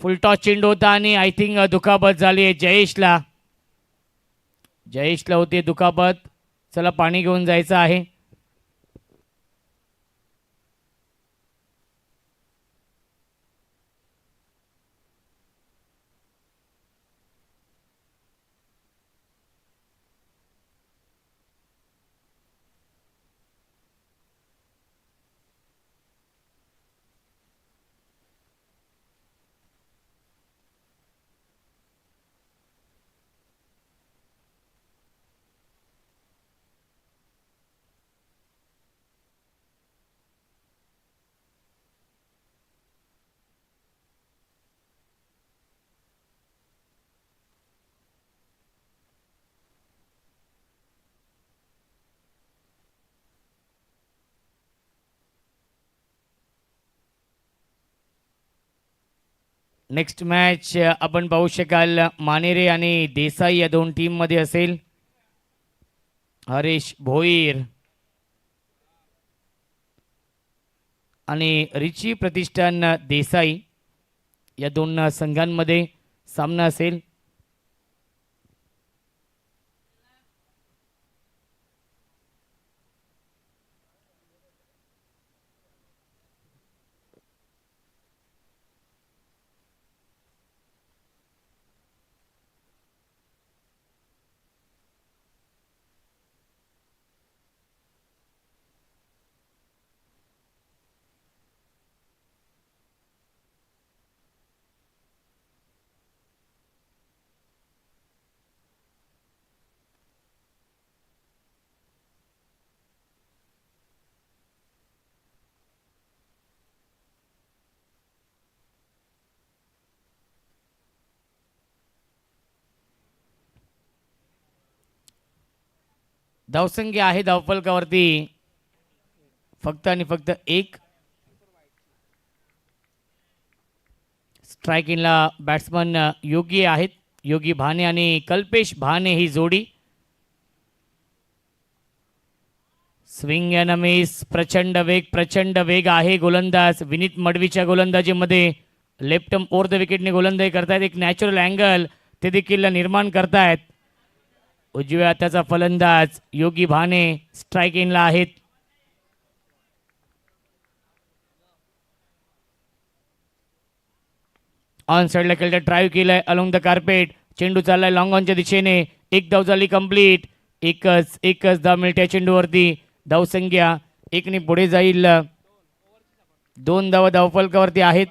फुलटॉस चेंडू होता आणि आय थिंक दुखापत झाली आहे जयेशला. जयेशला होती दुखापत. चला पाणी घेऊन जायचं आहे. नेक्स्ट मॅच आपण पाहू शकाल मानेरे आणि देसाई या दोन टीम मध्ये असेल. हरीश भोईर आणि रिची प्रतिष्ठान देसाई या दोन संघांमध्ये सामना असेल. धावसंख्या आहे धावफलकावरती फक्त आणि फक्त 1. स्ट्रायकिंगला बॅट्समन योगी आहेत. योगी भाने आणि कल्पेश भाने ही जोडी. Swing and miss. प्रचंड वेग आहे गोलंदाज विनीत मडवीच्या गोलंदाजीमध्ये. लेफ्ट ओव्हर द विकेटने गोलंदाजी करतायत. एक नॅचरल अँगल ते देखील निर्माण करतायत. उजव्या हाताचा फलंदाज योगी भाने स्ट्रायकिंगला आहेत. ऑन साईडला खेळता ड्राईव्ह केलाय अलॉंग द कार्पेट. चेंडू चाललाय लॉंग ऑनच्या दिशेने. एक धाव झाली कंप्लीट. एकच धाव मिळते चेंडूवरती. धावसंख्या 1ने पुढे जाईल. 2 धावा धावफलकावरती आहेत.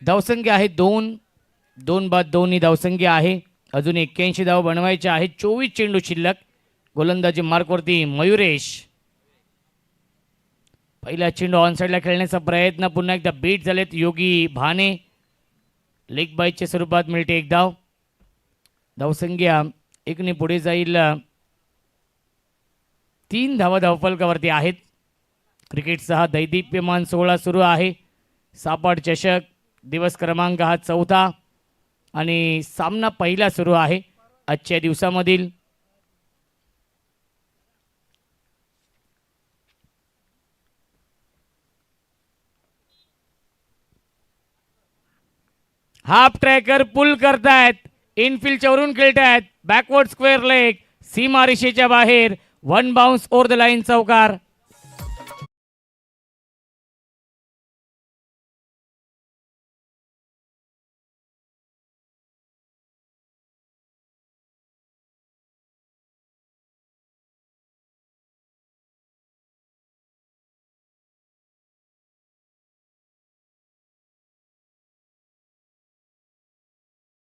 धावसंख्या आहे 2 बाद 2 ही धावसंख्या आहे. अजून 81 धाव बनवायचे आहेत. 24 चेंडू शिल्लक. गोलंदाजी मार्कवरती मयुरेश. पहिला चेंडू ऑन साईडला खेळण्याचा प्रयत्न पुन्हा एकदा बीट झालेत योगी भाने. लेग बायच्या स्वरूपात मिळते एक धाव. धावसंख्या एकने पुढे जाईल. 3 धावा धावफलकावरती आहेत. क्रिकेटचा हा दैदिप्यमान सोहळा सुरू आहे. सापाड चषक दिवस क्रमांक हा 4था आणि सामना पहिला सुरू आहे आजच्या दिवसामधील. हाफ ट्रॅकर पुल करतायत. इनफिल्डच्या वरून खेळतायत. बॅकवर्ड स्क्वेअर लेग सीमा रेषेच्या बाहेर. 1 बाउन्स ओव्हर द लाईन चौकार.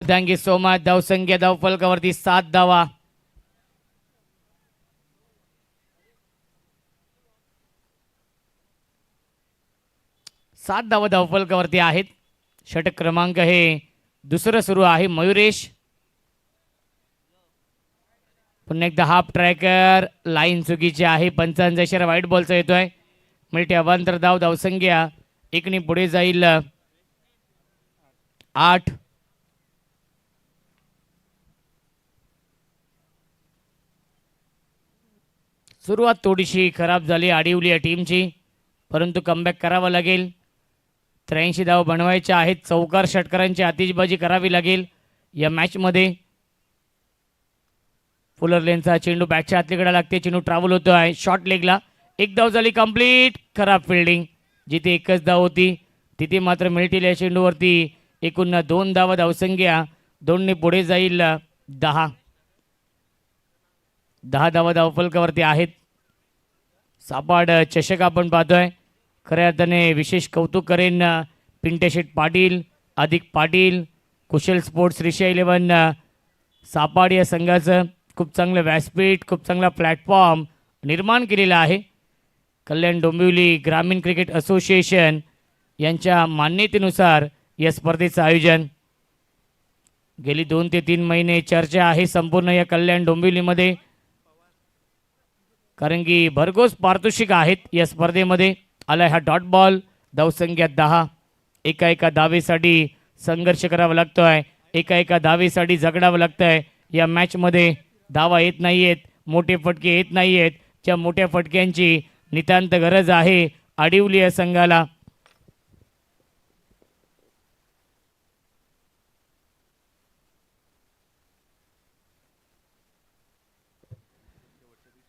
Thank you so much. धावसंख्या धावफलकावरती 7 धावा. सात धावा धावफलकावरती आहेत. षटक क्रमांक हे दुसरं सुरू आहे. मयुरेश पुन्हा एकदा हाफ ट्रॅकर. लाईन चुकीची आहे. पंचांचा इशारा वाईट बॉलचा येतोय. मिळते अवांतर धाव. धावसंख्या एकने पुढे जाईल 8. सुरुवात थोडीशी खराब झाली आडिवली या टीमची, परंतु कमबॅक करावं लागेल. 83 धाव बनवायच्या आहेत. चौकार षटकारांची आतिषबाजी करावी लागेल या मॅचमध्ये. फुलर लेनचा चेंडू बॅटच्या आतलीकडे लागते. चेंडू ट्रॅव्हल होतो आहे शॉर्ट लेगला. एक धाव झाली कंप्लीट. खराब फिल्डिंग. जिथे एकच धाव होती तिथे मात्र मिळतील या चेंडूवरती एकूण 2 धावा. धावसंख्या 2ने पुढे जाईल 10. 10 धावा धावफलकावरती आहेत. सापाड चषक आपण पाहतोय. खऱ्या अर्थाने विशेष कौतुक करेन पिंटेशेठ पाटील, अधिक पाटील, कुशल स्पोर्ट्स, ऋषा 11 सापाड या संघाचं खूप चांगलं व्यासपीठ, खूप चांगला प्लॅटफॉर्म निर्माण केलेला आहे. कल्याण डोंबिवली ग्रामीण क्रिकेट असोसिएशन यांच्या मान्यतेनुसार या स्पर्धेचं आयोजन. गेली 2 ते 3 महिने चर्चा आहे संपूर्ण या कल्याण डोंबिवलीमध्ये, कारण की भरघोस पारितोषिक आहेत या स्पर्धेमध्ये. आलाय हा डॉट बॉल. धावसंख्या 10. एका धावेसाठी संघर्ष करावा लागतोय. एका धावेसाठी झगडावं लागतंय या मॅचमध्ये. धावा येत नाही आहेत, मोठे फटके येत नाही आहेत. ज्या मोठ्या फटक्यांची नितांत गरज आहे आडिवली या संघाला.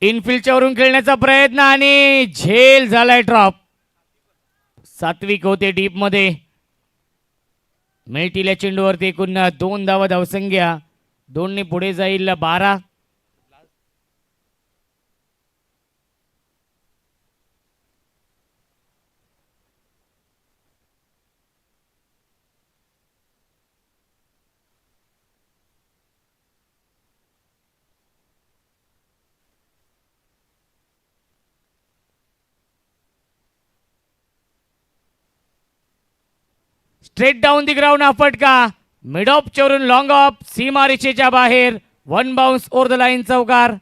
इनफिल्डच्या वरून खेळण्याचा प्रयत्न आणि झेल झालाय ड्रॉप. सात्विक होते डीप मध्ये. मिळतील या चेंडूवरती एकूण 2 धावा. धावसंख्या 2ने पुढे जाईल 12. स्ट्रेट डाऊन दी ग्राउंड हा फटका. मिड ऑफ चवरून लॉंग ऑफ सीमा रेषेच्या बाहेर. 1 बाउन्स ओव्हर द लाईन चौकार.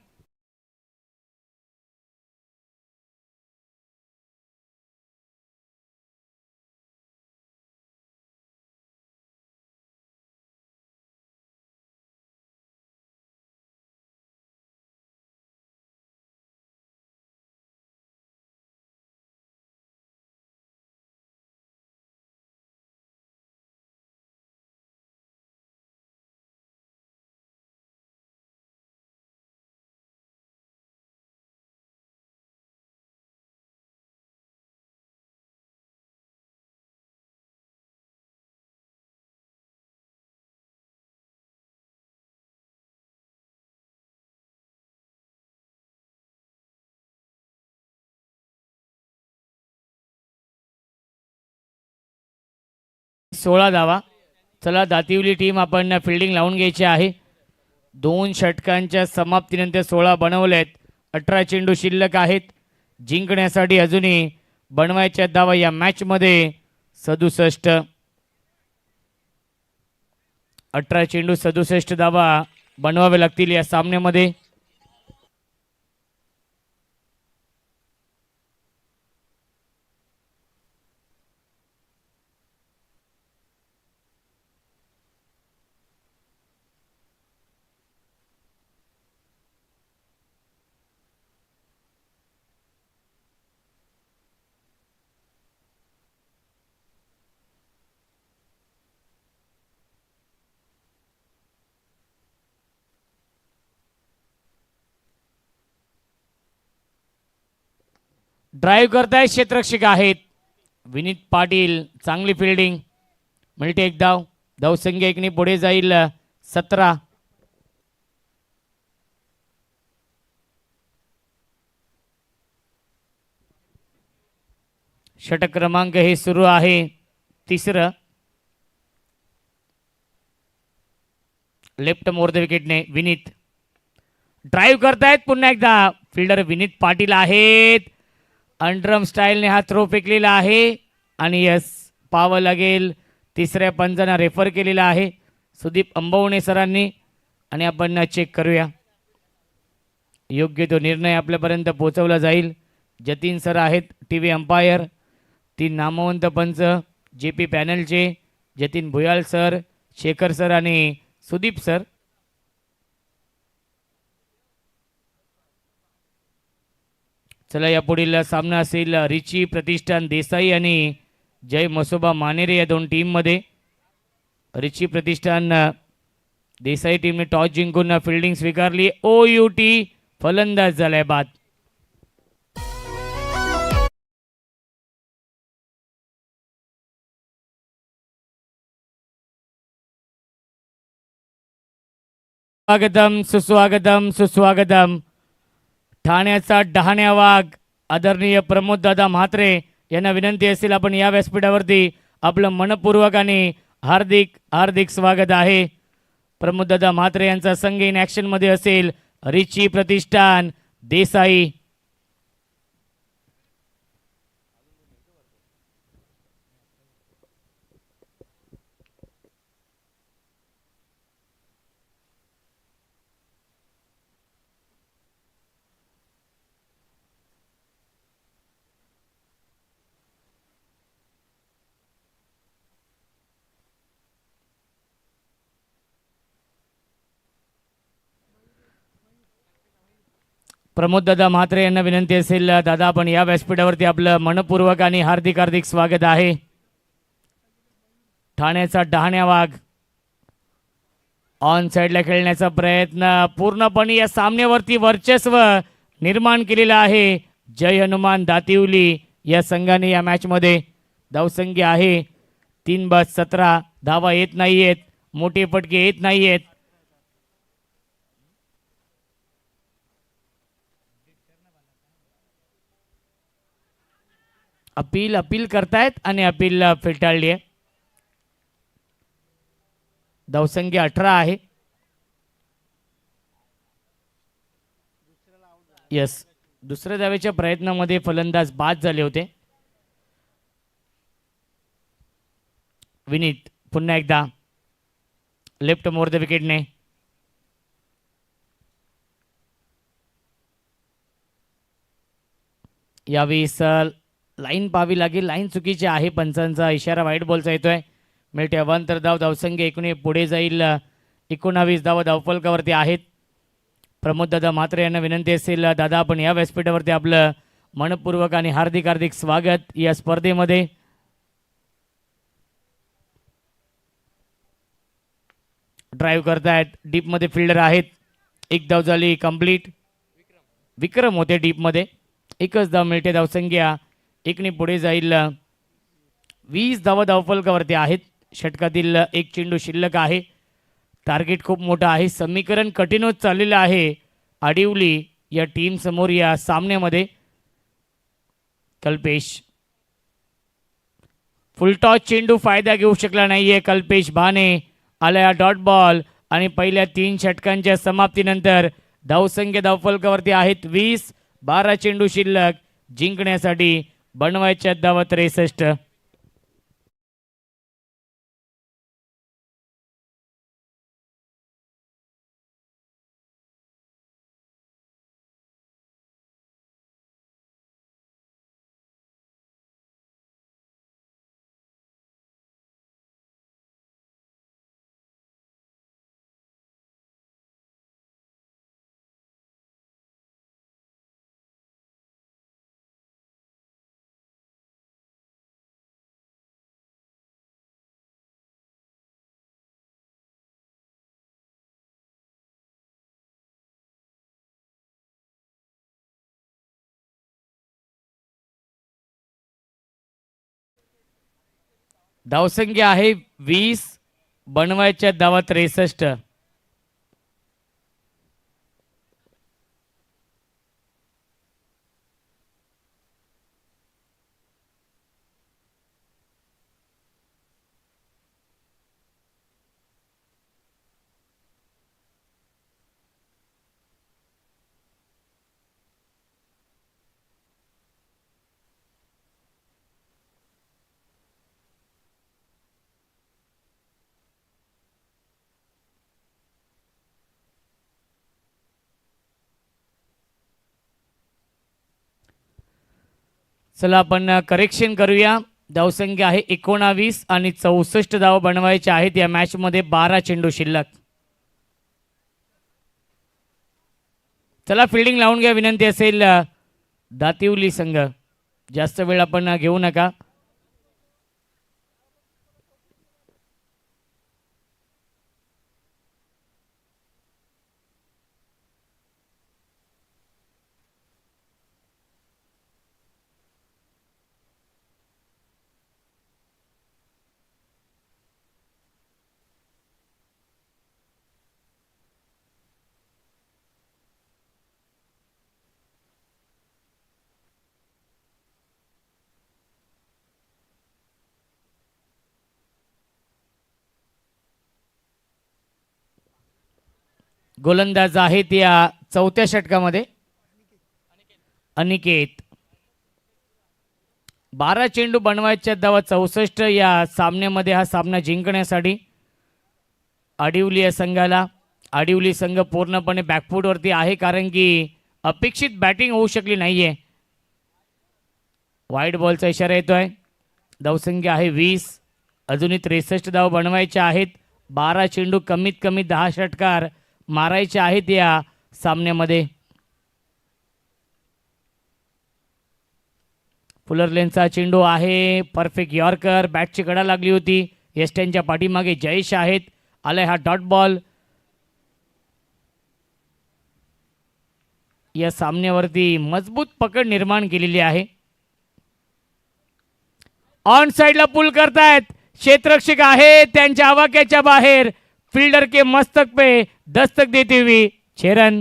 16 धावा. चला दातिवली टीम आपण फिल्डिंग लावून घ्यायची आहे. 2 षटकांच्या समाप्तीनंतर 16 बनवलेत. 18 चेंडू शिल्लक आहेत. जिंकण्यासाठी अजूनही बनवायच्या धावा या मॅचमध्ये 67. 18 चेंडू 67 धावा बनवावे लागतील या सामन्यामध्ये. ड्राईव्ह करताय क्षेत्ररक्षक आहेत विनीत पाटील. चांगली फिल्डिंग. मिळते एक धाव. धावसंख्या एकने पुढे जाईल 17. षटक क्रमांक हे सुरू आहे 3रं. लेफ्ट मोर द विकेटने विनीत ड्राईव्ह करतायत. पुन्हा एकदा फिल्डर विनीत पाटील आहेत. अंडरम स्टाईलने हा थ्रो फेकलेला आहे आणि यस पाहावं लागेल. 3ऱ्या पंचांना रेफर केलेला आहे सुदीप अंबवणे सरांनी आणि आपण चेक करूया. योग्य तो निर्णय आपल्यापर्यंत पोहोचवला जाईल. जतीन सर आहेत TV अंपायर. 3 नामवंत पंच JP पॅनलचे जतीन भुयाळ सर, शेखर सर आणि सुदीप सर. चला या पुढील सामना असेल रिची प्रतिष्ठान देसाई आणि जय मसोबा मानेरे या 2 टीममध्ये. रिची प्रतिष्ठान देसाई टीमने टॉस जिंकून फिल्डिंग स्वीकारली. OUT फलंदाज झालाय बाद. स्वागतम सुस्वागतम सुस्वागतम. ठाण्याचा डहाण्या वाघ आदरणीय प्रमोद दादा म्हात्रे यांना विनंती असेल आपण या व्यासपीठावरती आपलं मनपूर्वक आणि हार्दिक हार्दिक स्वागत आहे. प्रमोद दादा म्हात्रे यांचा संघ इन ॲक्शन मध्ये असेल रिची प्रतिष्ठान देसाई. प्रमोद दादा म्हात्रे यांना विनंती असेल दादा आपण या व्यासपीठावरती आपलं मनपूर्वक आणि हार्दिक हार्दिक स्वागत आहे. ठाण्याचा डहाण्या वाघ ऑन साइडला खेळण्याचा प्रयत्न पूर्णपणे या सामन्यावरती वर्चस्व निर्माण केलेला आहे जय हनुमान दातिवली या संघाने. या मॅचमध्ये धावसंख्या आहे 3/17. धावा येत नाहीयेत, मोठे फटके येत नाहीयेत. अपील करतायत आणि अपील फेटाळली आहे. धावसंख्या 18 आहे. यस दुसऱ्या धावेच्या प्रयत्नामध्ये फलंदाज बाद झाले होते. विनीत पुन्हा एकदा लेफ्ट मोर द विकेटने. यावेळी लाईन पाहावी लागेल. लाईन चुकीची आहे. पंचांचा इशारा व्हाईट बॉलचा येतोय. मिळते अवांतर धाव. धावसंख्या 19 पुढे जाईल 19 धावा धावफलकावरती आहेत. प्रमोद दादा म्हात्रे यांना विनंती असेल दादा आपण या व्यासपीठावरती आपलं मनपूर्वक आणि हार्दिक हार्दिक स्वागत या स्पर्धेमध्ये. ड्राईव्ह करतायत. डीपमध्ये फिल्डर आहेत. एक धाव झाली कंप्लीट. विक्रम होते डीपमध्ये. एकच धाव मिळते. धावसंख्या 1ने पुढे जाईल 20 धावा धावफलकावरती आहेत. षटकातील 1 चेंडू शिल्लक आहे. टार्गेट खूप मोठं आहे. समीकरण कठीण होत चाललेलं आहे आडिवली या टीम समोर या सामन्यामध्ये. कल्पेश फुलटॉस चेंडू फायदा घेऊ शकला नाहीये. कल्पेश भाने आला डॉट बॉल आणि पहिल्या 3 षटकांच्या समाप्तीनंतर धावसंख्या धावफलकावरती आहेत 20. 12 चेंडू शिल्लक. जिंकण्यासाठी बनवायच्या धावा 63. धावसंख्या आहे 20. बनवायच्या धावा 63. चला आपण करेक्शन करूया. धावसंख्या आहे 19 आणि 64 धाव बनवायच्या आहेत या मॅच मध्ये. 12 चेंडू शिल्लक. चला फिल्डिंग लावून घ्या विनंती असेल. दातिवली संघ जास्त वेळ आपण घेऊ नका. गोलंदाज आहेत या 4थ्या षटकामध्ये अनिकेत. 12 चेंडू बनवायच्या धावा 64 या सामन्यामध्ये. हा सामना जिंकण्यासाठी आडिवली या संघाला. आडिवली संघ पूर्णपणे बॅकफूटवरती आहे कारण की अपेक्षित बॅटिंग होऊ शकली नाहीये. वाईड बॉलचा इशारा येतोय. धावसंख्या आहे 20. अजूनही 63 धाव बनवायच्या आहेत. 12 चेंडू कमीत कमी 10 षटकार मारायचे आहेत या सामन्यामध्ये. फुलर लेनचा चेंडू आहे. Perfect yorker. बॅटची कडा लागली होती. येस्टनच्या पाठीमागे जयेश आहेत. आलाय हा डॉट बॉल. या सामन्यावरती मजबूत पकड निर्माण केलेली आहे. ऑन साइडला पुल करतायत. क्षेत्ररक्षक आहे त्यांच्या आवाक्याच्या बाहेर. फील्डर के मस्तक पे दस्तक देते हुए 6 रन.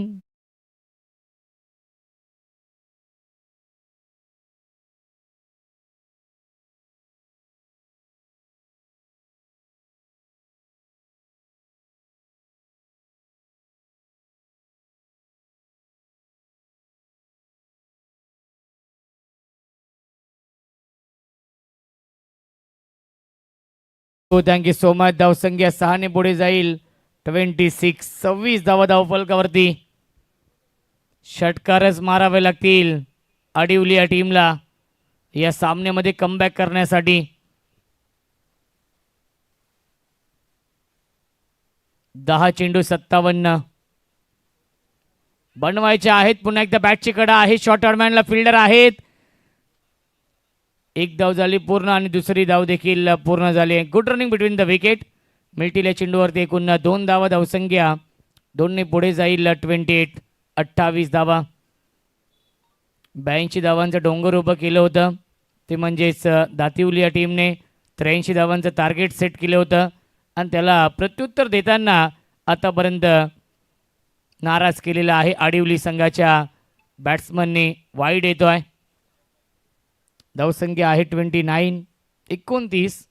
Thank you so much. धावसंख्या 6 ने पुढे जाईल. 26. 26 धावा धावफलकावरती. षटकारच मारावे लागतील आडिवली या टीमला या सामन्यामध्ये कमबॅक करण्यासाठी. 10 चेंडू 57 बनवायचे आहेत. पुन्हा एकदा बॅटची कडा आहे. शॉर्ट हॅन्डमॅनला फिल्डर आहेत. एक धाव झाली पूर्ण आणि दुसरी धाव देखील पूर्ण झाली. Good running between the wicket. मिळतील या चेंडूवरती एकूण 2 धावा. धावसंख्या 2 ने पुढे जाईल. 28. 28 धावा. 82 धावांचं डोंगर उभं केलं होतं ते म्हणजेच दातिवली या टीमने 83 धावांचं टार्गेट सेट केलं होतं आणि त्याला प्रत्युत्तर देताना आतापर्यंत नाराज केलेला आहे आडिवली संघाच्या बॅट्समनने. वाईड येतो आहे. धावसंख्या आहे 29. 29.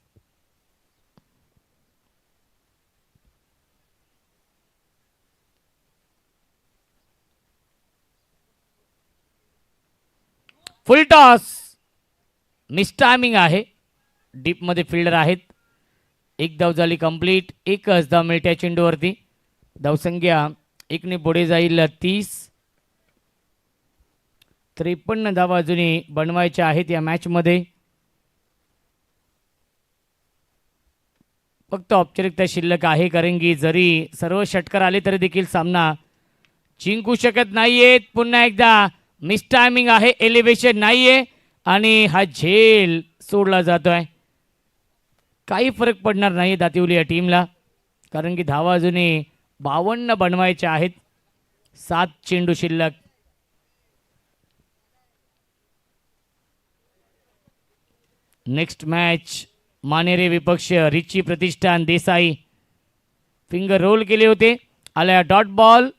फुल टॉस, मिस टायमिंग आहे. डीपमध्ये फिल्डर आहेत. एक धाव झाली कंप्लीट. एकच धाव मिळते चेंडूवरती. धावसंख्या एकने पुढे जाईल 30. 53 धावा अजूनही बनवायच्या आहेत या मॅचमध्ये. फक्त औपचारिकता शिल्लक आहे, कारण की जरी सर्व षटकार आले तरी देखील सामना जिंकू शकत नाहीयेत. पुन्हा एकदा मिस टायमिंग आहे, एलिव्हेशन नाहीये आणि हा झेल सोडला जातोय. काही फरक पडणार नाही दातिवली या टीमला, कारण की धावा अजूनही 52 बनवायच्या आहेत. 7 चेंडू शिल्लक. नेक्स्ट मॅच मानेरे विपक्ष रिची प्रतिष्ठान देसाई. फिंगर रोल केले होते. आला डॉट बॉल.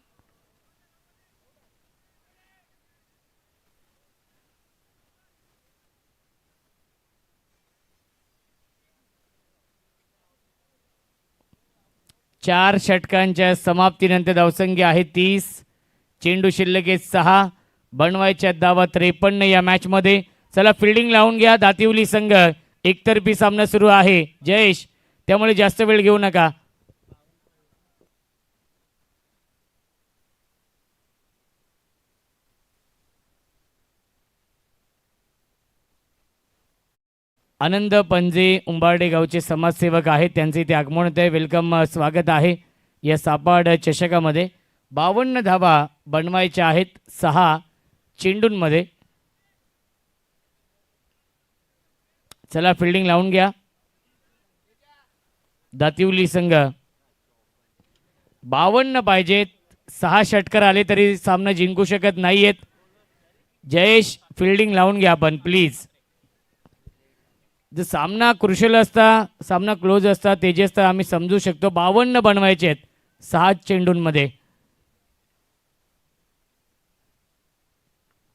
चार षटकांच्या समाप्तीनंतर धावसंख्या आहे 30. चेंडू शिल्लक आहे 6. बनवायच्या धावा 53 या मॅचमध्ये. चला फिल्डिंग लावून घ्या. दातिवली संघ एकतर्फी सामना सुरू आहे जयेश, त्यामुळे जास्त वेळ घेऊ नका. आनंद पंजे उंबारडे गावचे समाजसेवक आहेत, त्यांचे इथे आगमन होत आहे. वेलकम, स्वागत आहे या सापाड चषकामध्ये. 52 धावा बनवायच्या आहेत 6 चेंडूंमध्ये. चला फिल्डिंग लावून घ्या. दातिवली संघ 52 पाहिजेत. 6 षटकार आले तरी सामना जिंकू शकत नाहीयेत. जयेश फिल्डिंग लावून घ्या आपण प्लीज. जर सामना क्रुशल असता, सामना क्लोज असता, तेजस तर आम्ही समजू शकतो. 52 बनवायचे आहेत 6 चेंडूंमध्ये.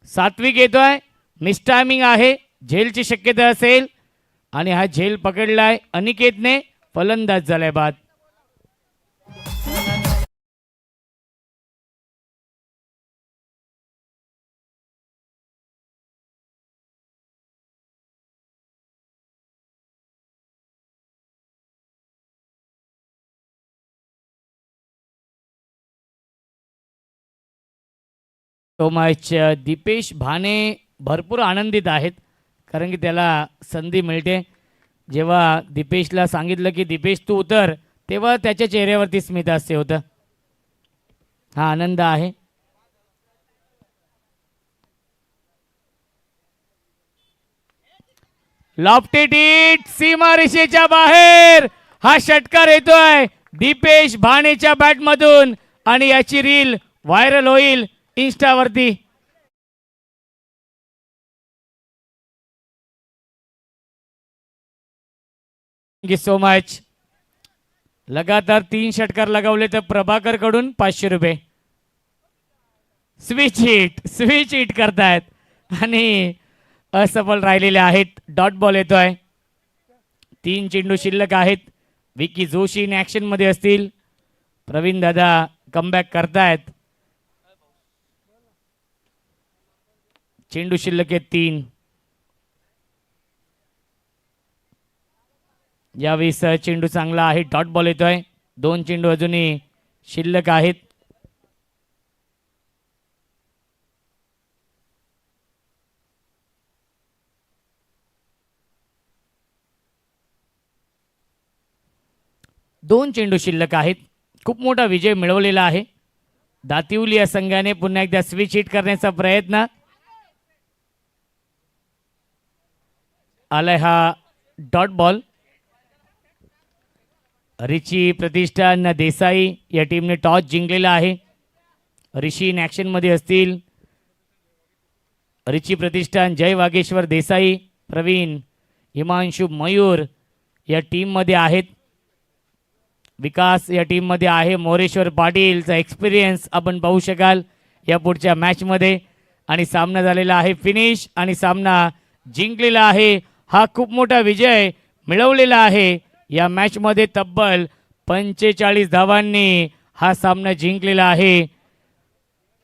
सात्विक येतोय. मिस टायमिंग आहे, झेलची शक्यता असेल आणि हा झेल पकडलाय अनिकेतने. फलंदाज झालाय बाद. तो मॅच दीपेश भाने भरपूर आनंदित आहेत, कारण की त्याला संधी मिळते. जेव्हा दीपेशला सांगितलं की दीपेश तू उतर, तेव्हा त्याच्या चेहऱ्यावरती स्मित हास्य होतं. हा आनंद आहे. लॉफ्टेड हिट, सीमारेषेच्या बाहेर हा षटकार येतोय दीपेश भानेच्या बॅटमधून आणि याची रील व्हायरल होईल इंस्टावरती. Thank you so much. लगातार 3 षटकार लगावले तर प्रभाकर कडून 500 रुपये. स्विच हिट करतायत आणि असफल राहिलेले आहेत. डॉट बॉल येतोय. 3 चेंडू शिल्लक आहेत. विकी जोशी इन ऍक्शन मध्ये असतील. प्रवीण दादा कमबॅक करतायत. चेंडू शिल्लक आहेत 3. यावेळेस चेंडू चांगला आहे. डॉट बॉल येतोय. 2 चेंडू अजूनही शिल्लक आहेत. दोन चेंडू शिल्लक आहेत. खूप मोठा विजय मिळवलेला आहे दातिवली या संघाने. पुन्हा एकदा स्विच हिट करण्याचा प्रयत्न. आलाय हा डॉट बॉल. रिची प्रतिष्ठान देसाई या टीमने टॉस जिंकलेला आहे. ऋषी इन ऍक्शन मध्ये असतील. रिची प्रतिष्ठान जय वागेश्वर देसाई, प्रवीण, हिमांशु मयूर या टीम मध्ये आहेत. विकास या टीम मध्ये आहे. मोरेश्वर पाटीलचा एक्सपिरियन्स आपण पाहू शकाल या पुढच्या मॅच मध्ये. आणि सामना झालेला आहे फिनिश आणि सामना जिंकलेला आहे हा खूप मोठा विजय मिळवलेला आहे. या मॅचमध्ये तब्बल 45 धावांनी हा सामना जिंकलेला आहे.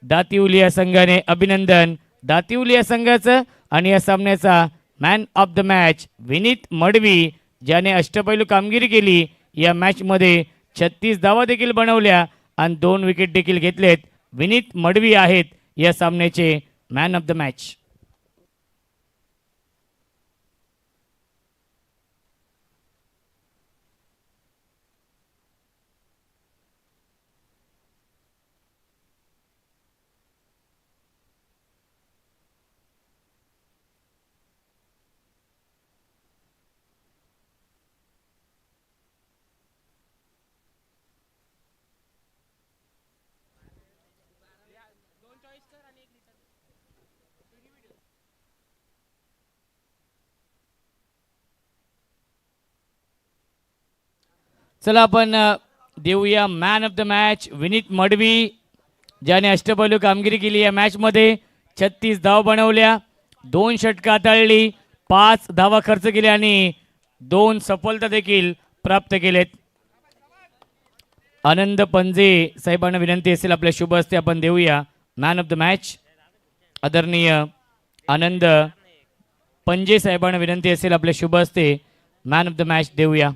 दातिवली या संघाने अभिनंदन दातिवली या संघाचं. आणि या सामन्याचा man of the match Vineet Madavi, ज्याने अष्टपैलू कामगिरी केली. या मॅचमध्ये 36 धावा देखील बनवल्या आणि 2 विकेट देखील घेतलेत. विनीत मडवी आहेत या सामन्याचे मॅन ऑफ द मॅच. चला आपण देऊया man of the match Vineet Madavi, ज्याने अष्टपैलू कामगिरी केली. या मॅचमध्ये 36 धावा बनवल्या, 2 षटकं हाताळली, 5 धावा खर्च केल्या आणि 2 सफलता देखील प्राप्त केलेत. आनंद पंजे साहेबांना विनंती असेल आपल्या शुभ हस्ते आपण देऊया मॅन ऑफ द मॅच. आदरणीय आनंद पंजे साहेबांना विनंती असेल आपल्या शुभ हस्ते मॅन ऑफ द मॅच देऊया.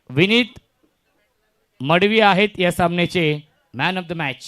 विनीत मडवी आहेत या सामन्याचे मॅन ऑफ द मॅच.